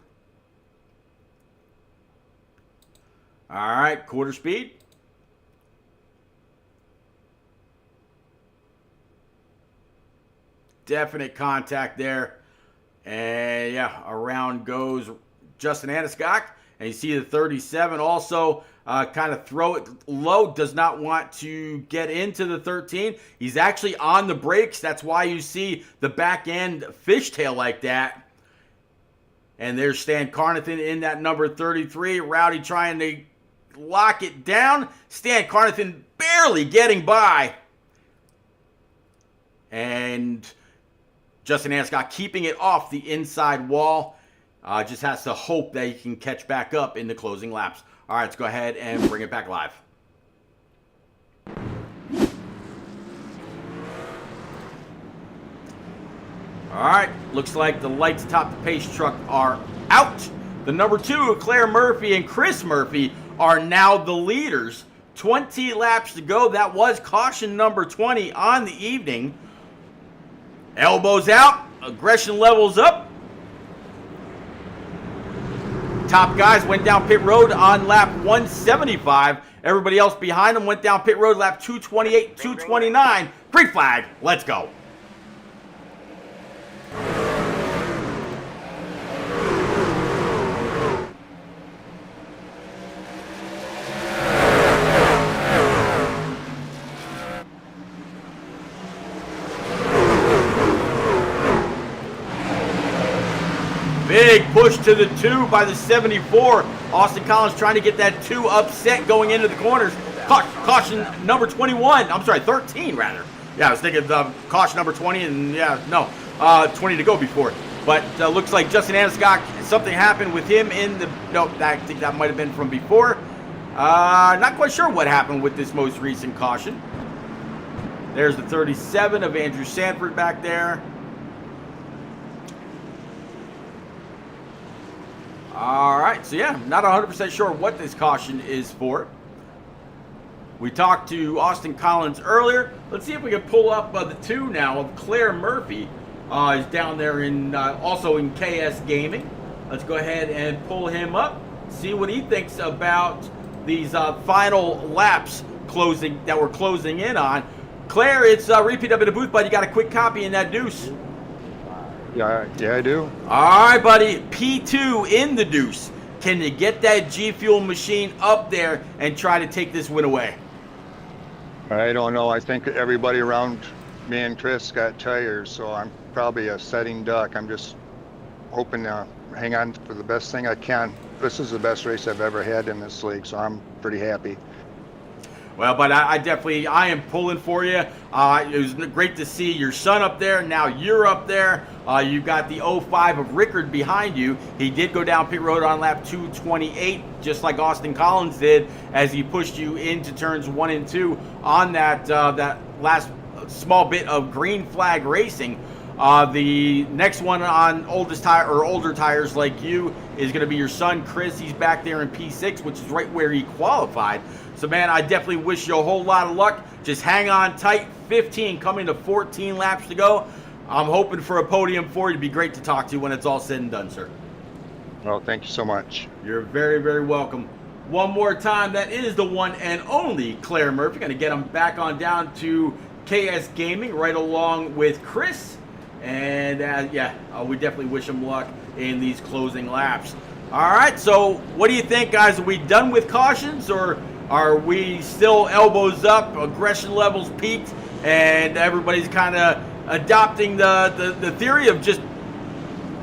All right, quarter speed. Definite contact there. And yeah, around goes Justin Aniscock. And you see the 37 also kind of throw it low, does not want to get into the 13. He's actually on the brakes. That's why you see the back end fishtail like that. And there's Stan Carnathan in that number 33. Rowdy trying to lock it down. Stan Carnathan barely getting by. And Justin Aniscock keeping it off the inside wall. Just has to hope that he can catch back up in the closing laps. All right, let's go ahead and bring it back live. All right, looks like the lights atop the pace truck are out. The number 2, Claire Murphy and Chris Murphy, are now the leaders. 20 laps to go. That was caution number 20 on the evening. Elbows out, aggression levels up. Top guys went down pit road on lap 175. Everybody else behind them went down pit road lap 228, 229. Green flag, let's go. Big push to the 2 by the 74. Austin Collins trying to get that 2 upset going into the corners. Caution number 21. I'm sorry, 13 rather. Yeah, I was thinking of caution number 20 and 20 to go before. But looks like Justin Aniscott, something happened with him in the, no, I think that might have been from before. Not quite sure what happened with this most recent caution. There's the 37 of Andrew Sanford back there. All right, so yeah, not 100% sure what this caution is for. We talked to Austin Collins earlier. Let's see if we can pull up the 2 now of Claire Murphy. Is down there in also in KS Gaming. Let's go ahead and pull him up. See what he thinks about these final laps that we're closing in on. Claire, it's repeat up in the booth, but you got a quick copy in that deuce. Yeah, I do. All right, buddy. P2 in the deuce. Can you get that G Fuel machine up there and try to take this win away? I don't know. I think everybody around me and Chris got tires, so I'm probably a setting duck. I'm just hoping to hang on for the best thing I can. This is the best race I've ever had in this league, so I'm pretty happy. Well, but I am pulling for you. It was great to see your son up there. Now you're up there. You've got the 05 of Rickard behind you. He did go down pit road on lap 228, just like Austin Collins did, as he pushed you into turns 1 and 2 on that last small bit of green flag racing. The next one on older tires like you is going to be your son, Chris. He's back there in P6, which is right where he qualified. So, man, I definitely wish you a whole lot of luck. Just hang on tight. 15 coming to 14 laps to go. I'm hoping for a podium for you. It'd be great to talk to you when it's all said and done, sir. Well, thank you so much. You're very, very welcome. One more time, that is the one and only Claire Murphy. Going to get him back on down to KS Gaming right along with Chris. And, we definitely wish him luck in these closing laps. All right, so what do you think, guys? Are we done with cautions, or are we still elbows up, aggression levels peaked, and everybody's kind of adopting the theory of just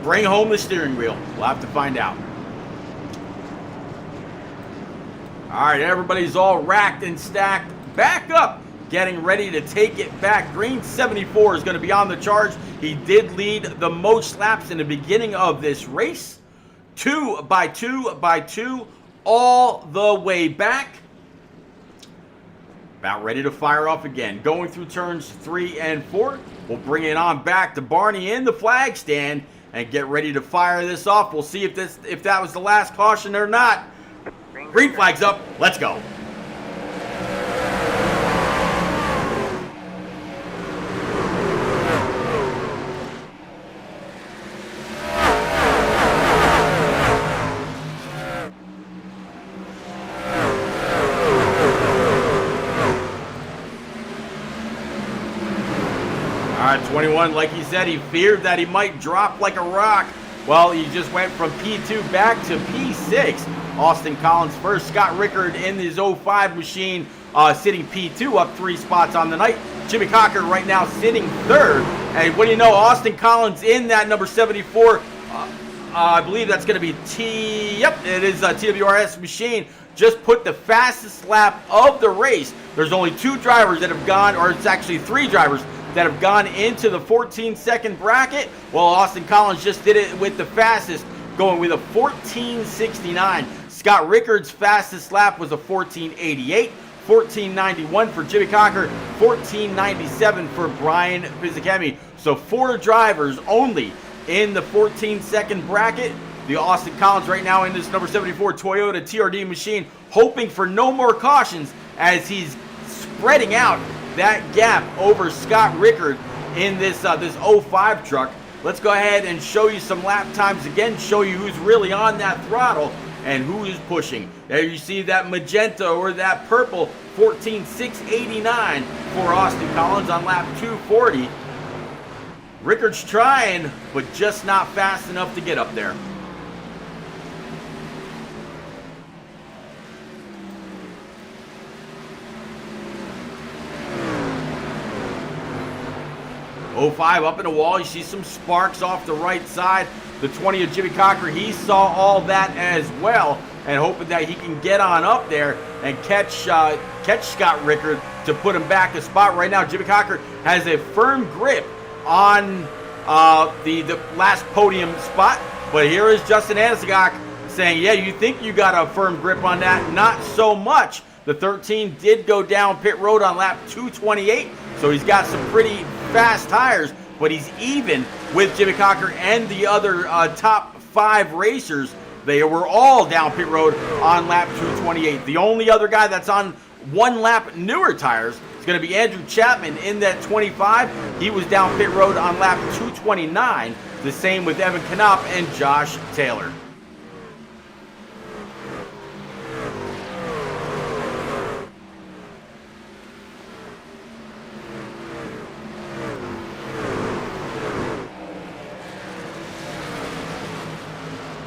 bring home the steering wheel? We'll have to find out. All right, everybody's all racked and stacked back up, getting ready to take it back. Green 74 is going to be on the charge. He did lead the most laps in the beginning of this race. 2 by 2 by 2 all the way back. About ready to fire off again. Going through turns 3 and 4. We'll bring it on back to Barney in the flag stand and get ready to fire this off. We'll see if that was the last caution or not. Green flag's up. Let's go. All right, 21, like he said, he feared that he might drop like a rock. Well, he just went from P2 back to P6. Austin Collins first, Scott Rickard in his 05 machine, sitting P2, up 3 spots on the night. Jimmy Cocker right now sitting 3rd. And what do you know, Austin Collins in that number 74, I believe that's going to be it is a TWRS machine, just put the fastest lap of the race. There's only 2 drivers that have gone, or it's actually 3 drivers that have gone into the 14-second bracket. Well, Austin Collins just did it with the fastest, going with a 14:69. Scott Rickard's fastest lap was a 14:88. 14:91 for Jimmy Cocker, 14:97 for Brian Pizzicemi. So 4 drivers only in the 14-second bracket. The Austin Collins right now in this number 74 Toyota TRD machine, hoping for no more cautions as he's spreading out that gap over Scott Rickard in this 05 truck. Let's go ahead and show you some lap times again, show you who's really on that throttle and who is pushing. There you see that magenta or that purple 14.689 for Austin Collins on lap 240. Rickard's trying, but just not fast enough to get up there. '05 up in the wall. You see some sparks off the right side. The 20 of Jimmy Cocker, he saw all that as well, and hoping that he can get on up there and catch Scott Rickard to put him back a spot. Right now, Jimmy Cocker has a firm grip on the last podium spot, but here is Justin Anasigak saying, yeah, you think you got a firm grip on that? Not so much. The 13 did go down pit road on lap 228, so he's got some pretty fast tires, but he's even with Jimmy Cocker and the other top 5 racers. They were all down pit road on lap 228. The only other guy that's on 1 lap newer tires is going to be Andrew Chapman in that 25. He was down pit road on lap 229. The same with Evan Knopp and Josh Taylor.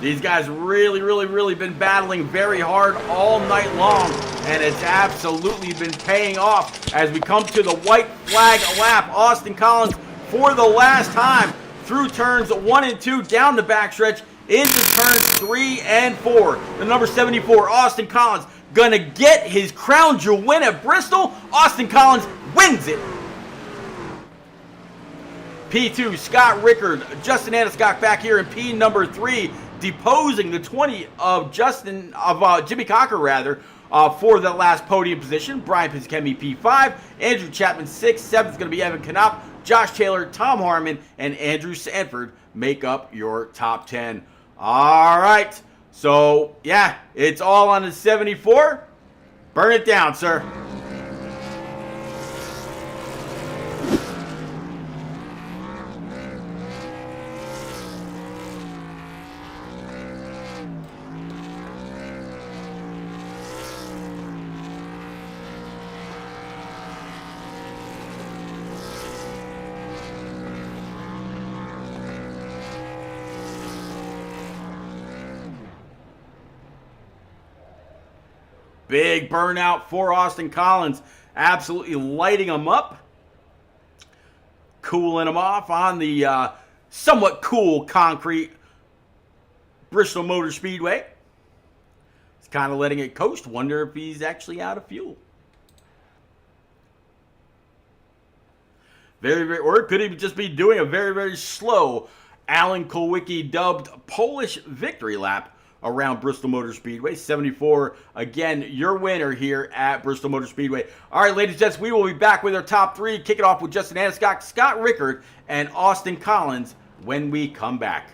These guys really been battling very hard all night long, and it's absolutely been paying off as we come to the white flag lap. Austin Collins for the last time through turns 1 and 2 down the backstretch into turns 3 and 4. The number 74, Austin Collins, gonna get his crown jewel win at Bristol. Austin Collins wins it. P2, Scott Rickard, Justin Anasigak back here in P number 3, deposing the 20 of Jimmy Cocker for the last podium position. Brian Piskemi P5, Andrew Chapman 6, 7th is going to be Evan Knopp, Josh Taylor, Tom Harmon, and Andrew Sanford make up your top 10. All right, so yeah, it's all on the 74. Burn it down, sir. Big burnout for Austin Collins. Absolutely lighting him up. Cooling him off on the somewhat cool concrete Bristol Motor Speedway. He's kind of letting it coast. Wonder if he's actually out of fuel. Or could he just be doing a very slow Alan Kulwicki dubbed Polish victory lap around Bristol Motor Speedway. 74, again, your winner here at Bristol Motor Speedway. All right, ladies and gents, we will be back with our top 3. Kick it off with Justin Anasigak, Scott Rickard, and Austin Collins when we come back.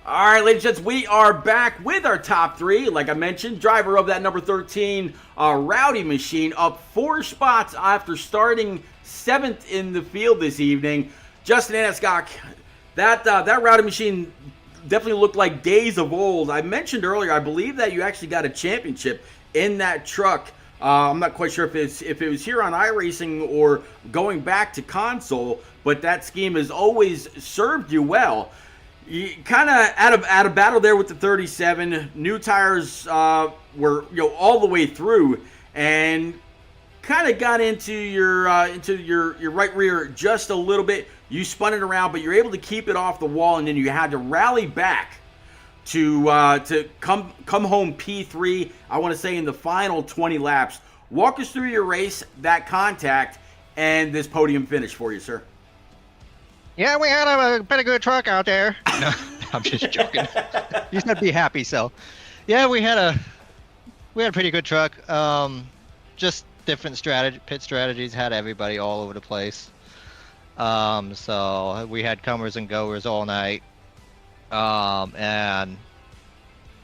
All right, ladies and gents, we are back with our top three. Like I mentioned, driver of that number 13 Rowdy Machine up 4 spots after starting 7th in the field this evening. Justin Aniscock, that Rowdy Machine definitely looked like days of old. I mentioned earlier, I believe that you actually got a championship in that truck. I'm not quite sure if it was here on iRacing or going back to console, but that scheme has always served you well. You kind of out of battle there with the 37. New tires were all the way through, and kind of got into your right rear just a little bit. You spun it around, but you're able to keep it off the wall, and then you had to rally back to come home P3. I want to say in the final 20 laps. Walk us through your race, that contact, and this podium finish for you, sir. Yeah, we had a pretty good truck out there. No, I'm just joking. You said be happy, so. Yeah, we had a pretty good truck. Just different pit strategies, had everybody all over the place. So we had comers and goers all night. And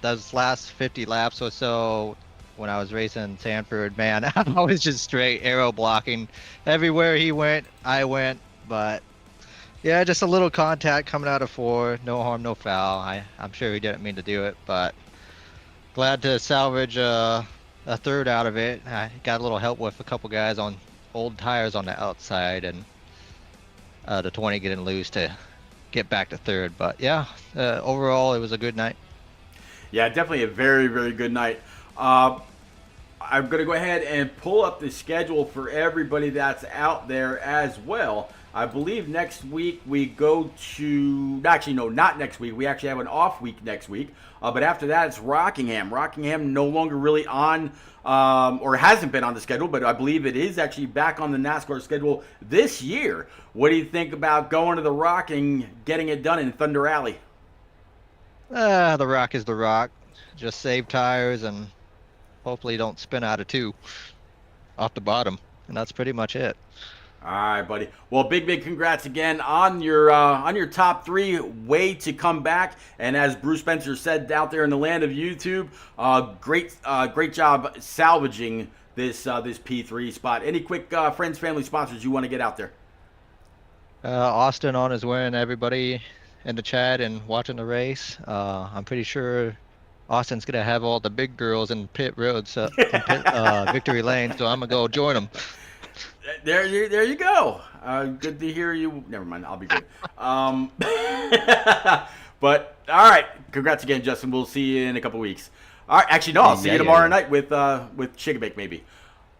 those last 50 laps or so, when I was racing Sanford, man, I was just straight arrow blocking. Everywhere he went, I went, but yeah, just a little contact coming out of 4. No harm, no foul. I'm sure he didn't mean to do it, but glad to salvage a 3rd out of it. I got a little help with a couple guys on old tires on the outside, and the 20 getting loose to get back to 3rd. But yeah, overall, it was a good night. Yeah, definitely a very, very good night. I'm going to go ahead and pull up the schedule for everybody that's out there as well. I believe next week we go to, actually no, not next week. We actually have an off week next week. But after that, it's Rockingham. Rockingham no longer really on, or hasn't been on the schedule, but I believe it is actually back on the NASCAR schedule this year. What do you think about going to the Rock and getting it done in Thunder Alley? The Rock is the Rock. Just save tires and hopefully don't spin out of 2 off the bottom. And that's pretty much it. All right, buddy. Well, big congrats again on your top 3 way to come back. And as Bruce Spencer said out there in the land of YouTube, great job salvaging this P3 spot. Any quick friends, family, sponsors you want to get out there? Austin on his way, and everybody in the chat and watching the race. I'm pretty sure Austin's gonna have all the big girls in pit roads, victory lane. So I'm gonna go join them. There you go. Good to hear you. Never mind. I'll be good. But all right. Congrats again, Justin. We'll see you in a couple weeks. All right. Actually, no. I'll see you tomorrow night with Shigabake maybe.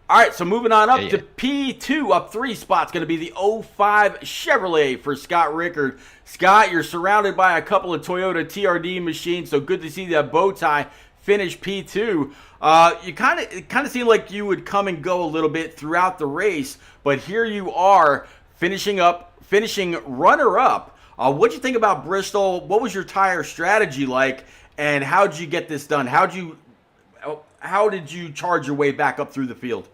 All right. So moving on up to P2, up 3 spots, going to be the 05 Chevrolet for Scott Rickard. Scott, you're surrounded by a couple of Toyota TRD machines, so good to see that bow tie finish P2. You kind of seemed like you would come and go a little bit throughout the race, but here you are finishing runner-up. What'd you think about Bristol? What was your tire strategy like, and how did you get this done? How did you charge your way back up through the field?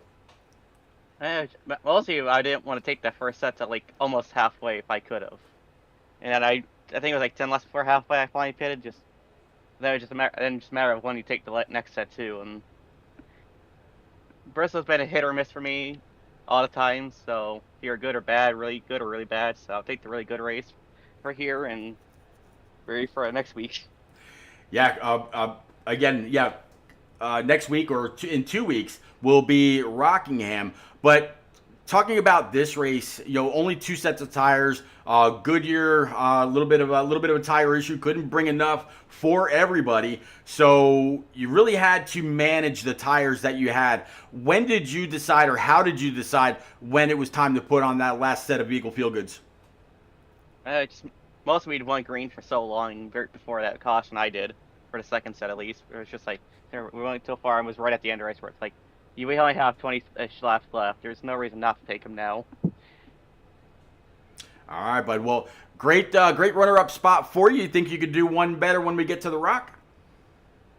Mostly, I didn't want to take that first set to like almost halfway if I could have, and I think it was like 10 laps before halfway I finally pitted. Then it was just a matter of when you take the next set too. And Bristol's been a hit or miss for me all the time. So if you're good or bad, really good or really bad. So I'll take the really good race for here and ready for next week. Yeah. Next week or in 2 weeks will be Rockingham. But talking about this race, only 2 sets of tires. Goodyear, a little bit of a tire issue. Couldn't bring enough for everybody. So you really had to manage the tires that you had. When did you decide, or how did you decide when it was time to put on that last set of Eagle Feel Goods? Most of we'd won green for so long before that caution I did for the second set at least. It was just like we went so far and was right at the end of the race where it's like we only have 20-ish laps left. There's no reason not to take them now. All right, bud. Well, great runner-up spot for you. You think you could do one better when we get to the Rock?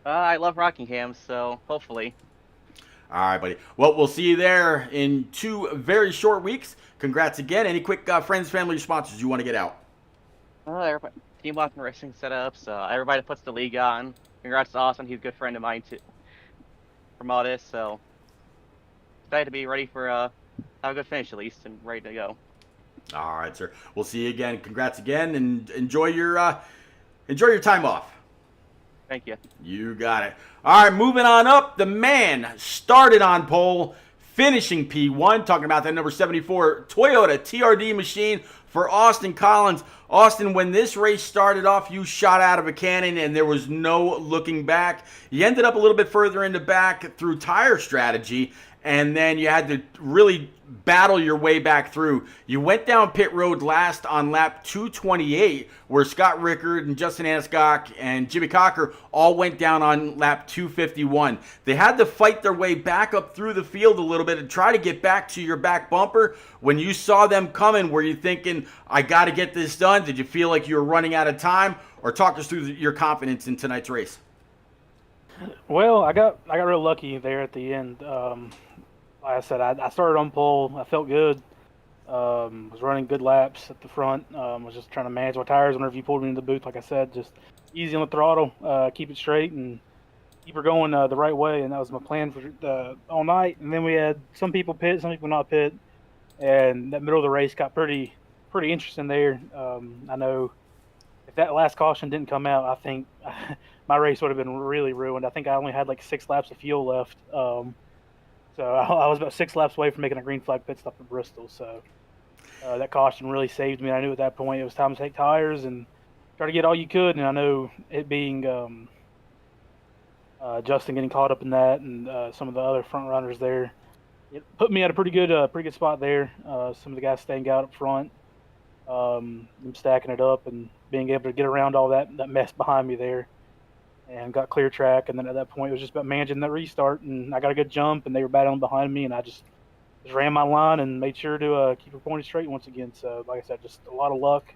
I love Rockingham, so hopefully. All right, buddy. Well, we'll see you there in 2 very short weeks. Congrats again. Any quick friends, family, sponsors you want to get out? Team Watson Racing setup, so everybody that puts the league on. Congrats to Austin, he's a good friend of mine too from all this, so excited to be ready for have a good finish at least and ready to go. All right, sir. We'll see you again. Congrats again, and enjoy your time off. Thank you. You got it. All right, moving on up. The man started on pole, finishing P1. Talking about that number 74 Toyota TRD machine for Austin Collins. Austin, when this race started off, you shot out of a cannon and there was no looking back. You ended up a little bit further in the back through tire strategy, and then you had to really battle your way back through. You went down pit road last on lap 228, where Scott Rickard and Justin Aniscock and Jimmy Cocker all went down on lap 251. They had to fight their way back up through the field a little bit and try to get back to your back bumper. When you saw them coming, were you thinking, I got to get this done? Did you feel like you were running out of time? Or talk us through your confidence in tonight's race. Well, I got real lucky there at the end. Like I said, I started on pole. I felt good. Was running good laps at the front. Was just trying to manage my tires whenever you pulled me into the booth. Like I said, just easy on the throttle, keep it straight, and keep her going the right way. And that was my plan for all night. And then we had some people pit, some people not pit, and that middle of the race got pretty interesting there. I know if that last caution didn't come out, I think my race would have been really ruined. I think I only had like 6 laps of fuel left. So I was about 6 laps away from making a green flag pit stop at Bristol. So that caution really saved me. I knew at that point it was time to take tires and try to get all you could. And I know it being Justin getting caught up in that and some of the other front runners there, it put me at a pretty good spot there. Some of the guys staying out up front, them stacking it up and being able to get around all that mess behind me there. And got clear track, and then at that point it was just about managing the restart, and I got a good jump, and they were battling behind me, and I just ran my line and made sure to keep her pointed straight once again. So, like I said, just a lot of luck,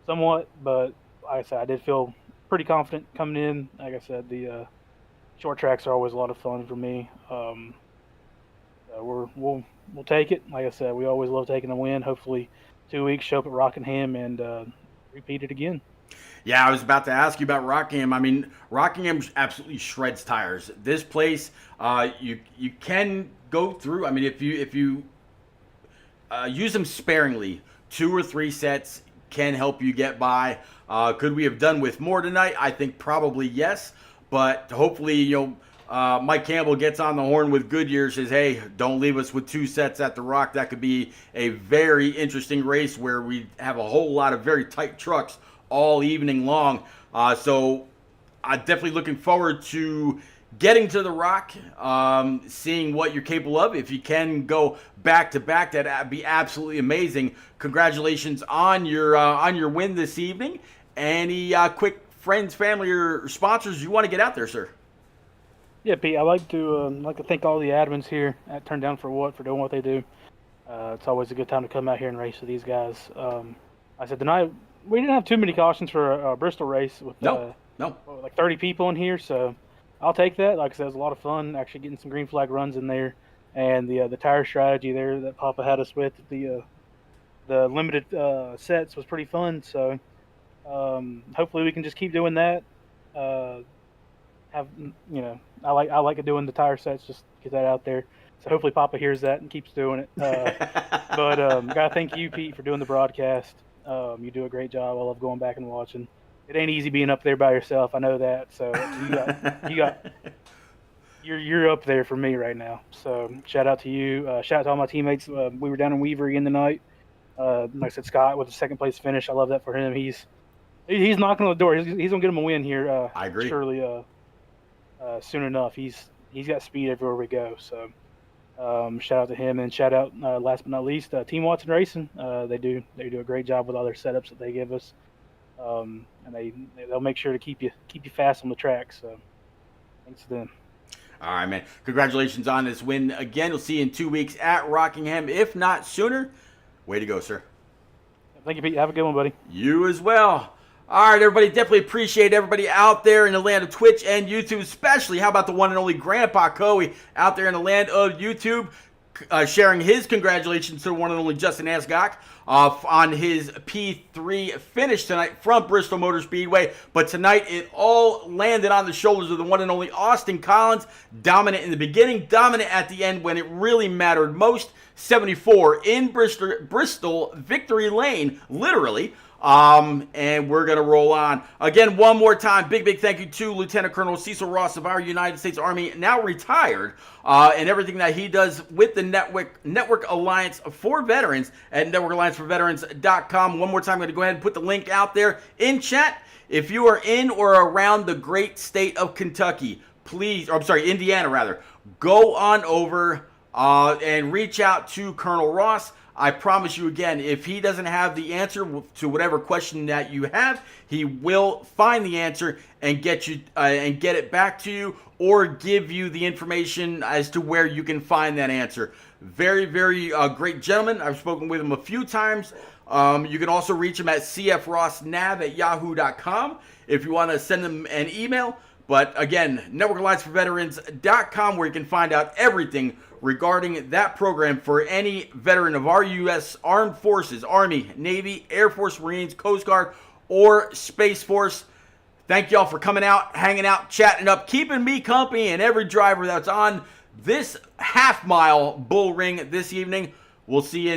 somewhat, but like I said, I did feel pretty confident coming in. Like I said, the short tracks are always a lot of fun for me. We'll take it. Like I said, we always love taking the win. Hopefully, 2 weeks show up at Rockingham and repeat it again. Yeah, I was about to ask you about Rockingham. I mean, Rockingham absolutely shreds tires. This place, you can go through. I mean, if you use them sparingly, 2 or 3 sets can help you get by. Could we have done with more tonight? I think probably yes. But hopefully, Mike Campbell gets on the horn with Goodyear, says, hey, don't leave us with 2 sets at the Rock. That could be a very interesting race where we have a whole lot of very tight trucks all evening long. So I'm definitely looking forward to getting to the Rock, seeing what you're capable of. If you can go back to back, that'd be absolutely amazing. Congratulations on your win this evening. Any quick friends, family, or sponsors you want to get out there, sir? Yeah, Pete, I like to thank all the admins here at Turn Down for doing what they do. It's always a good time to come out here and race with these guys. I said tonight we didn't have too many cautions for a Bristol race with no. like 30 people in here, so I'll take that. Like I said, it was a lot of fun actually getting some green flag runs in there, and the tire strategy there that Papa had us with the limited sets was pretty fun. So hopefully we can just keep doing that. I like doing the tire sets, just get that out there. So hopefully Papa hears that and keeps doing it. But gotta thank you, Pete, for doing the broadcast. You do a great job. I love going back and watching. It ain't easy being up there by yourself. I know that. So you're up there for me right now. So shout out to you. Shout out to all my teammates. We were down in Weaver again tonight. Like I said, Scott with a 2nd place finish. I love that for him. He's knocking on the door. He's gonna get him a win here. I agree. Surely, soon enough. He's got speed everywhere we go. So. Shout out to him, and shout out last but not least Team Watson Racing. They do a great job with all their setups that they give us, and they'll make sure to keep you fast on the track. So thanks to them. All right, man. Congratulations on this win again. We'll see you in 2 weeks at Rockingham, if not sooner. Way to go, sir. Thank you, Pete. Have a good one, buddy. You as well. All right, everybody. Definitely appreciate everybody out there in the land of Twitch and YouTube, especially. How about the one and only Grandpa Coey out there in the land of YouTube? sharing his congratulations to the one and only Justin Ascock on his P3 finish tonight from Bristol Motor Speedway. But tonight it all landed on the shoulders of the one and only Austin Collins. Dominant in the beginning, dominant at the end when it really mattered most. 74 in Bristol victory lane, literally. And we're going to roll on. Again, one more time, big thank you to Lieutenant Colonel Cecil Ross of our United States Army, now retired, and everything that he does with the Network Alliance for Veterans at networkallianceforveterans.com. One more time, I'm going to go ahead and put the link out there in chat. If you are in or around the great state of Kentucky, please, or I'm sorry, Indiana rather, go on over and reach out to Colonel Ross. I promise you again, if he doesn't have the answer to whatever question that you have, he will find the answer and get it back to you, or give you the information as to where you can find that answer. Very great gentleman. I've spoken with him a few times. You can also reach him at cfrossnav@yahoo.com if you want to send him an email. But again, networkallianceforveterans.com, where you can find out everything regarding that program for any veteran of our U.S. Armed Forces, Army, Navy, Air Force, Marines, Coast Guard, or Space Force. Thank y'all for coming out, hanging out, chatting up, keeping me company, and every driver that's on this half-mile bull ring this evening. We'll see you in